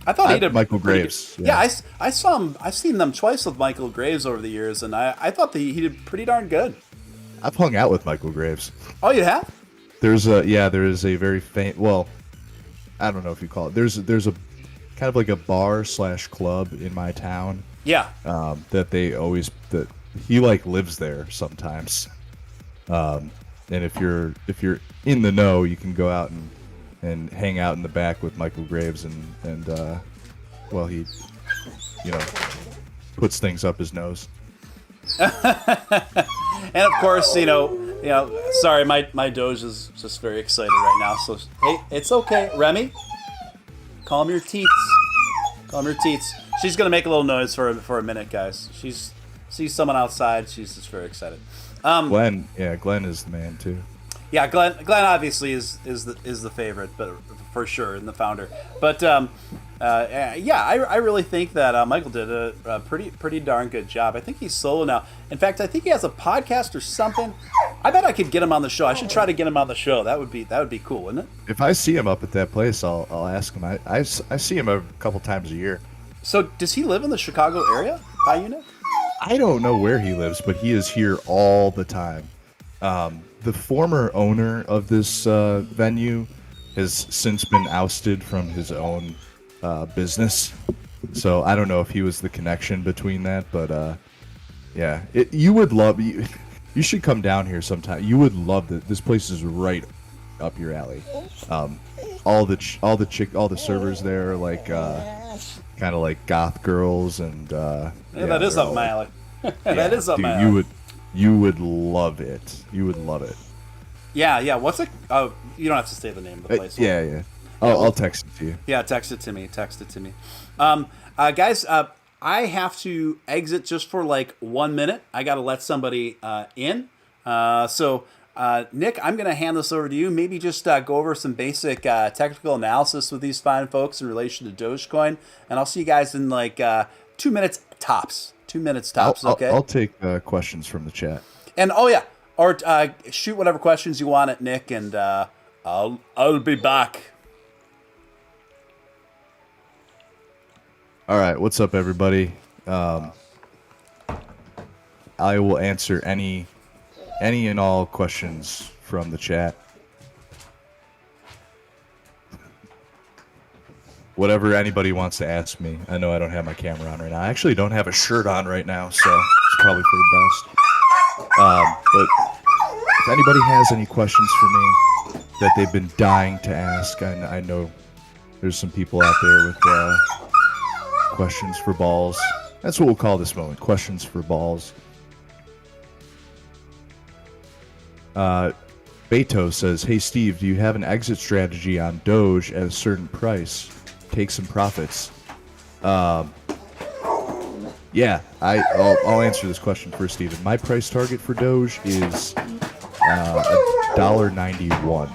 I thought he did Michael Graves. Yeah, I saw him. I've seen them twice with Michael Graves over the years, and I thought he did pretty darn good. I've hung out with Michael Graves. Oh, you have? There is a very faint. Well, I don't know if you call it. There's a kind of like a bar / club in my town. Yeah. That he like lives there sometimes. And if you're in the know, you can go out and hang out in the back with Michael Graves and he puts things up his nose. And of course, sorry, my Doge is just very excited right now. So hey, it's okay, Remy. Calm your teats. She's gonna make a little noise for a minute, guys. Sees someone outside. She's just very excited. Glenn is the man too. Yeah, Glenn obviously is the favorite, but for sure, and the founder. But yeah, I really think that Michael did a pretty darn good job. I think he's solo now. In fact, I think he has a podcast or something. I bet I could get him on the show. I should try to get him on the show. That would be cool, wouldn't it? If I see him up at that place, I'll ask him. I see him a couple times a year. So does he live in the Chicago area by you, Nick? I don't know where he lives, but he is here all the time. The former owner of this venue has since been ousted from his own business. So I don't know if he was the connection between that, but yeah, you would love you should come down here sometime. You would love that. This place is right up your alley. All the servers there are like kind of like goth girls and yeah, that is up my alley. That is up my alley. You would love it. You would love it. Yeah. What's it? Oh, you don't have to say the name of the place. Yeah. I'll text it to you. Yeah, text it to me. Guys, I have to exit just for like 1 minute. I got to let somebody in. So, Nick, I'm going to hand this over to you. Maybe just go over some basic technical analysis with these fine folks in relation to Dogecoin. And I'll see you guys in like 2 minutes tops. 2 minutes tops, okay? I'll take questions from the chat. And, oh, yeah. Or shoot whatever questions you want at Nick, and I'll be back. All right, what's up, everybody? I will answer any and all questions from the chat. Whatever anybody wants to ask me. I know I don't have my camera on right now. I actually don't have a shirt on right now, so it's probably for the best. But if anybody has any questions for me that they've been dying to ask, I know there's some people out there with questions for balls. That's what we'll call this moment. Questions for balls. Beto says, "Hey Steve, do you have an exit strategy on Doge at a certain price? Take some profits." Yeah, I'll answer this question first, Steven. My price target for Doge is $1.91.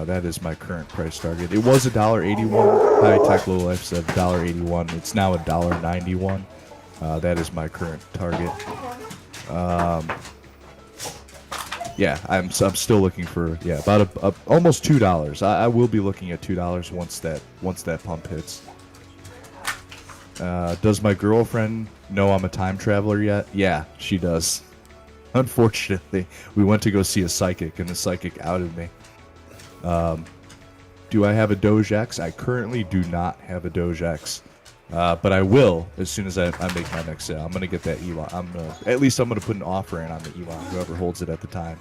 That is my current price target. It was $1.81. High Tech Low Life said $1.81. It's now $1.91. That is my current target. Yeah, I'm still looking for about almost $2. I will be looking at $2 once that pump hits. Does my girlfriend know I'm a time traveler yet? Yeah, she does. Unfortunately, we went to go see a psychic, and the psychic outed me. Do I have a Doge X? I currently do not have a Doge X, but I will as soon as I make my next sale. I'm gonna get that Elon. I'm gonna put an offer in on the Elon, whoever holds it at the time.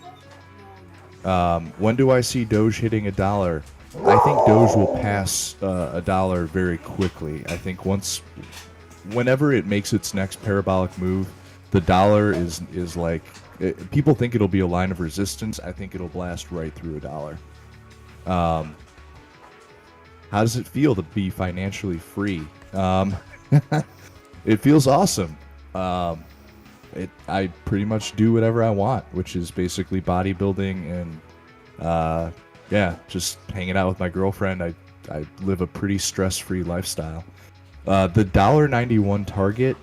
When do I see Doge hitting $1? I think Doge will pass $1 very quickly. I think whenever it makes its next parabolic move, the dollar is like people think it'll be a line of resistance. I think it'll blast right through $1. How does it feel to be financially free? It feels awesome. I pretty much do whatever I want, which is basically bodybuilding and just hanging out with my girlfriend. I live a pretty stress-free lifestyle. The $1.91 target,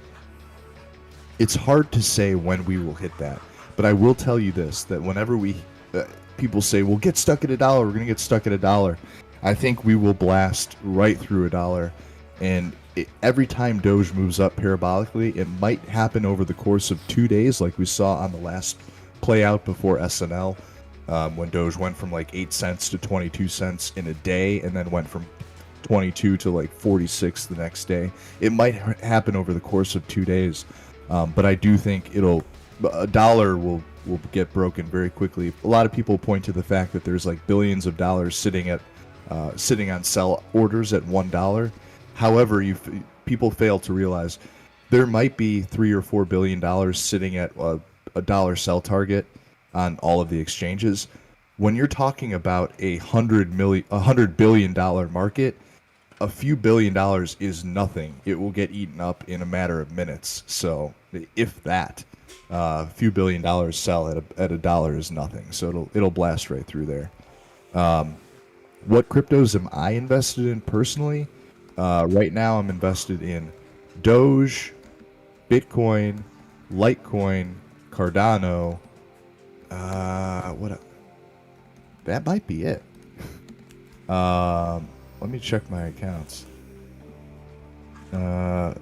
it's hard to say when we will hit that, but I will tell you this, that whenever people say, we'll get stuck at $1, we're going to get stuck at $1, I think we will blast right through $1, and every time Doge moves up parabolically, it might happen over the course of 2 days, like we saw on the last play out before SNL, when Doge went from like 8 cents to 22 cents in a day, and then went from 22 to like 46 the next day. It might happen over the course of 2 days, but I do think $1 will get broken very quickly. A lot of people point to the fact that there's like billions of dollars sitting on sell orders at $1. However, people fail to realize there might be $3 or $4 billion sitting at a dollar sell target on all of the exchanges. When you're talking about $100 billion market, a few $billion is nothing. It will get eaten up in a matter of minutes. So, if that. A few $1 billion sell at a dollar is nothing, so it'll blast right through there. What cryptos am I invested in personally? Right now, I'm invested in Doge, Bitcoin, Litecoin, Cardano. That might be it. Let me check my accounts. I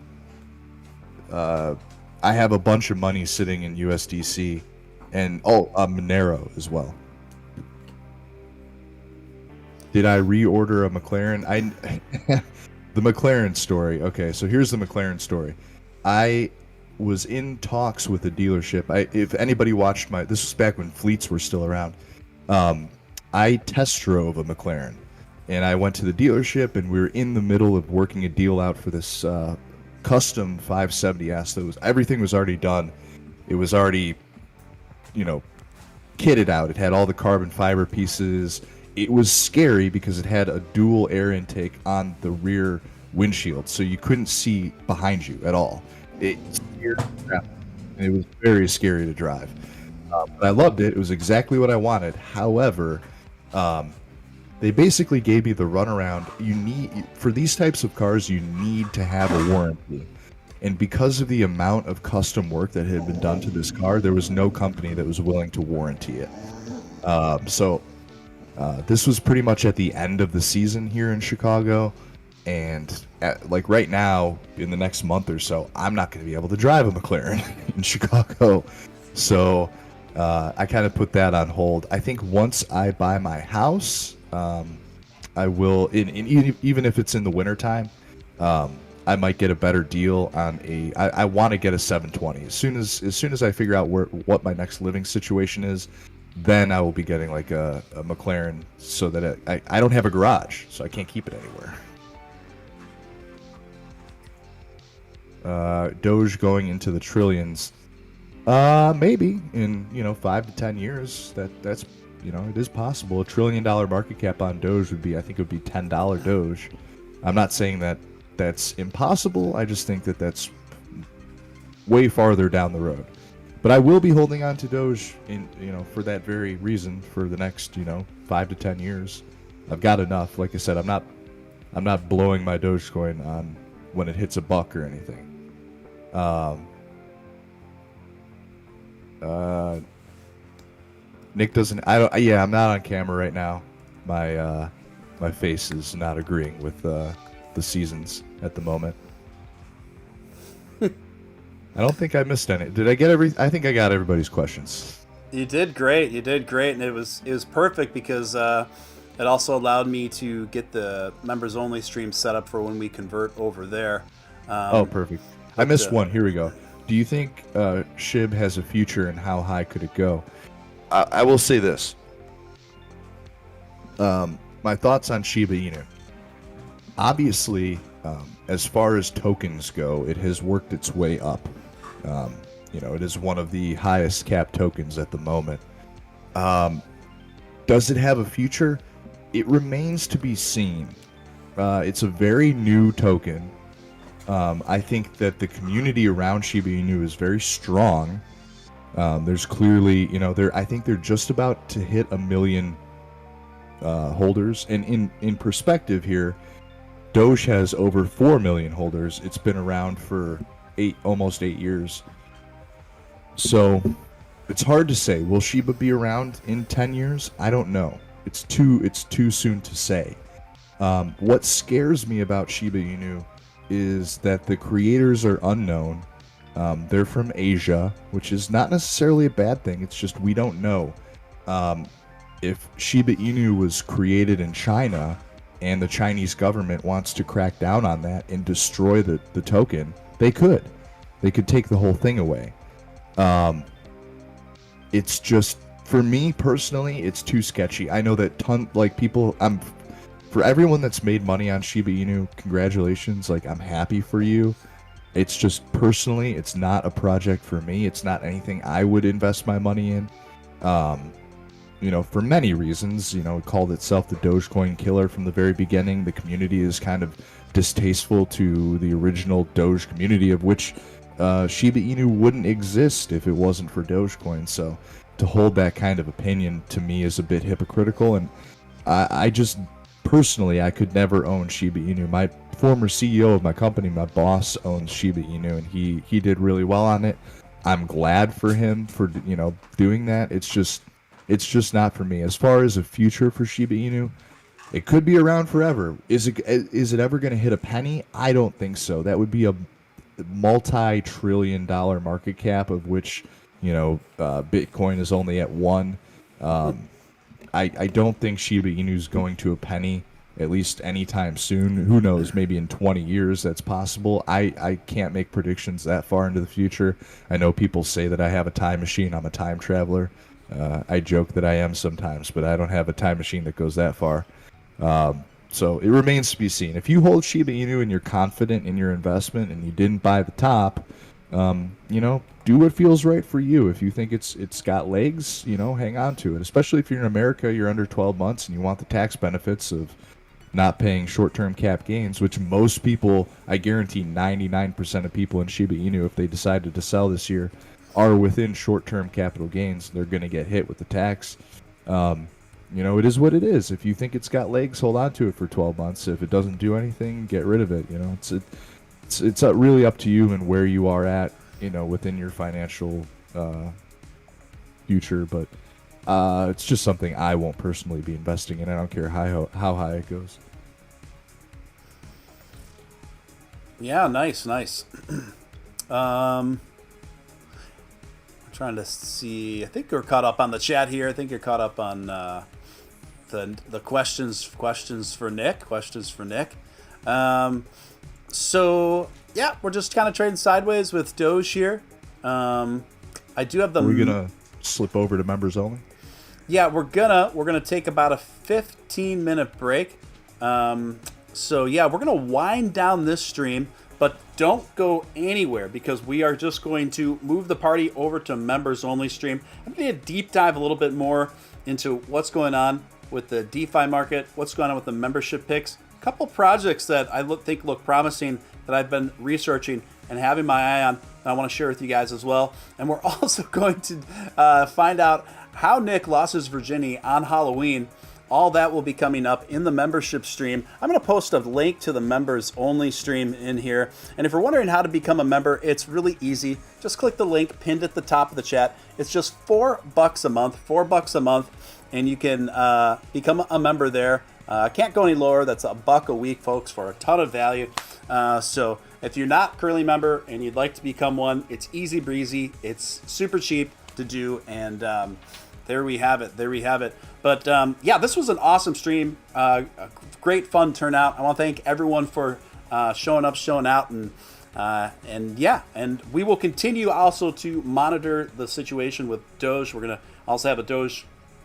have a bunch of money sitting in USDC, and Monero as well. Did I reorder a McLaren? The McLaren story. Okay, so here's the McLaren story. I was in talks with a dealership. If anybody watched this was back when fleets were still around. I test drove a McLaren, and I went to the dealership, and we were in the middle of working a deal out for this custom 570S. Everything was already done. It was already, kitted out. It had all the carbon fiber pieces. It was scary because it had a dual air intake on the rear windshield, so you couldn't see behind you at all. It scared the crap out of me, and it was very scary to drive. But I loved it. It was exactly what I wanted. However, they basically gave me the runaround. For these types of cars, you need to have a warranty. And because of the amount of custom work that had been done to this car, there was no company that was willing to warranty it. So this was pretty much at the end of the season here in Chicago. And right now, in the next month or so, I'm not going to be able to drive a McLaren in Chicago. So I kind of put that on hold. I think once I buy my house, I will, even if it's in the wintertime, I might get a better deal on I want to get a 720. As soon as I figure out what my next living situation is, then I will be getting like a McLaren, so that I don't have a garage, so I can't keep it anywhere. Doge going into the trillions. Maybe in 5 to 10 years. That's it is possible. $1 trillion market cap on Doge would be $10 Doge. I'm not saying that that's impossible. I just think that that's way farther down the road. But I will be holding on to Doge for that very reason for the next 5 to 10 years. I've got enough. Like I said, I'm not blowing my Dogecoin on when it hits $1 or anything. Nick doesn't. I'm not on camera right now. My face is not agreeing with the seasons at the moment. I don't think I missed any. Did I get I think I got everybody's questions. You did great, and it was perfect because it also allowed me to get the members only stream set up for when we convert over there. Perfect. I missed one. Here we go. Do you think SHIB has a future, and how high could it go? I will say this. My thoughts on Shiba Inu. Obviously, as far as tokens go, it has worked its way up. It is one of the highest cap tokens at the moment. Does it have a future? It remains to be seen. It's a very new token. I think that the community around Shiba Inu is very strong. There's clearly, I think they're just about to hit 1 million holders. And in perspective here, Doge has over 4 million holders. It's been around for almost 8 years. So it's hard to say. Will Shiba be around in 10 years? I don't know. It's too soon to say. What scares me about Shiba Inu is that the creators are unknown. They're from Asia, which is not necessarily a bad thing. It's just we don't know. If Shiba Inu was created in China and the Chinese government wants to crack down on that and destroy the token, they could. They could take the whole thing away. It's just, for me personally, it's too sketchy. I know that people, for everyone that's made money on Shiba Inu, congratulations. I'm happy for you. It's just personally, it's not a project for me. It's not anything I would invest my money in. For many reasons. It called itself the Dogecoin killer from the very beginning. The community is kind of distasteful to the original Doge community, of which Shiba Inu wouldn't exist if it wasn't for Dogecoin. So to hold that kind of opinion to me is a bit hypocritical, and I just personally I could never own Shiba Inu. My former CEO of my company, my boss, owns Shiba Inu, and he did really well on it. I'm glad for him for doing that. It's just not for me. As far as a future for Shiba Inu, it could be around forever. Is it ever going to hit a penny? I don't think so. That would be a multi-trillion-dollar market cap, of which Bitcoin is only at one. I don't think Shiba Inu is going to a penny, at least anytime soon. Who knows? Maybe in 20 years that's possible. I can't make predictions that far into the future. I know people say that I have a time machine. I'm a time traveler. I joke that I am sometimes, but I don't have a time machine that goes that far. So it remains to be seen. If you hold Shiba Inu and you're confident in your investment and you didn't buy the top, do what feels right for you. If you think it's got legs, hang on to it. Especially if you're in America, you're under 12 months and you want the tax benefits of not paying short-term cap gains, which most people, I guarantee 99% of people in Shiba Inu, if they decided to sell this year, are within short-term capital gains. They're going to get hit with the tax. It is what it is. If you think it's got legs, hold on to it for 12 months. If it doesn't do anything, get rid of it. It's really up to you and where you are at, within your financial future. But it's just something I won't personally be investing in. I don't care how high it goes. Yeah, nice. I'm trying to see. I think we're caught up on the chat here. I think you're caught up on the questions for Nick. So yeah, we're just kind of trading sideways with Doge here. I do have the. Are we gonna slip over to members only? Yeah, we're gonna take about a 15-minute break. So yeah, we're gonna wind down this stream, but don't go anywhere because we are just going to move the party over to members only stream. I'm gonna deep dive a little bit more into what's going on with the DeFi market, what's going on with the membership picks, a couple projects that I think look promising that I've been researching and having my eye on, and I want to share with you guys as well. And we're also going to find out how Nick lost his virginity on Halloween. All that will be coming up in the membership stream. I'm going to post a link to the members only stream in here. And if you're wondering how to become a member, it's really easy. Just click the link pinned at the top of the chat. It's just $4 a month, $4 a month, and you can become a member there. Can't go any lower. That's $1 a week, folks, for a ton of value. So if you're not currently a member and you'd like to become one, it's easy breezy. It's super cheap to do, and there we have it. But yeah, this was an awesome stream. A great fun turnout. I want to thank everyone for showing up, showing out, and yeah, and we will continue also to monitor the situation with Doge. We're gonna also have a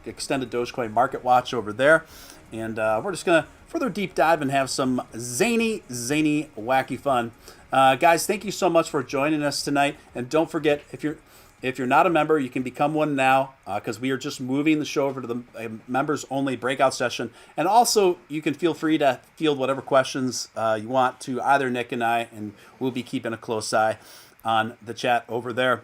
extended Dogecoin market watch over there, and we're just gonna further deep dive and have some zany, wacky fun. Guys, thank you so much for joining us tonight, and don't forget, if you're not a member, you can become one now because we are just moving the show over to the members only breakout session. And also, you can feel free to field whatever questions you want to either Nick and I, and we'll be keeping a close eye on the chat over there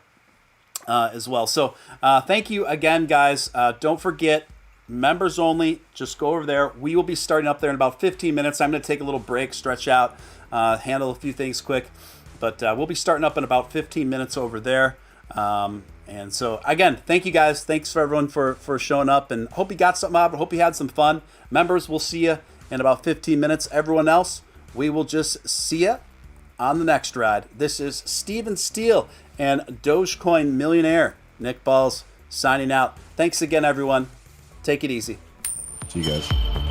as well. So thank you again, guys. Don't forget, members only, just go over there. We will be starting up there in about 15 minutes. I'm going to take a little break, stretch out, handle a few things quick. But we'll be starting up in about 15 minutes over there. And so again, thank you guys. Thanks for everyone for showing up, and hope you got something out. I hope you had some fun. Members, we'll see you in about 15 minutes. Everyone else, we will just see you on the next ride. This is Steele and Dogecoin millionaire Nick Balls signing out. Thanks again, everyone. Take it easy. See you guys.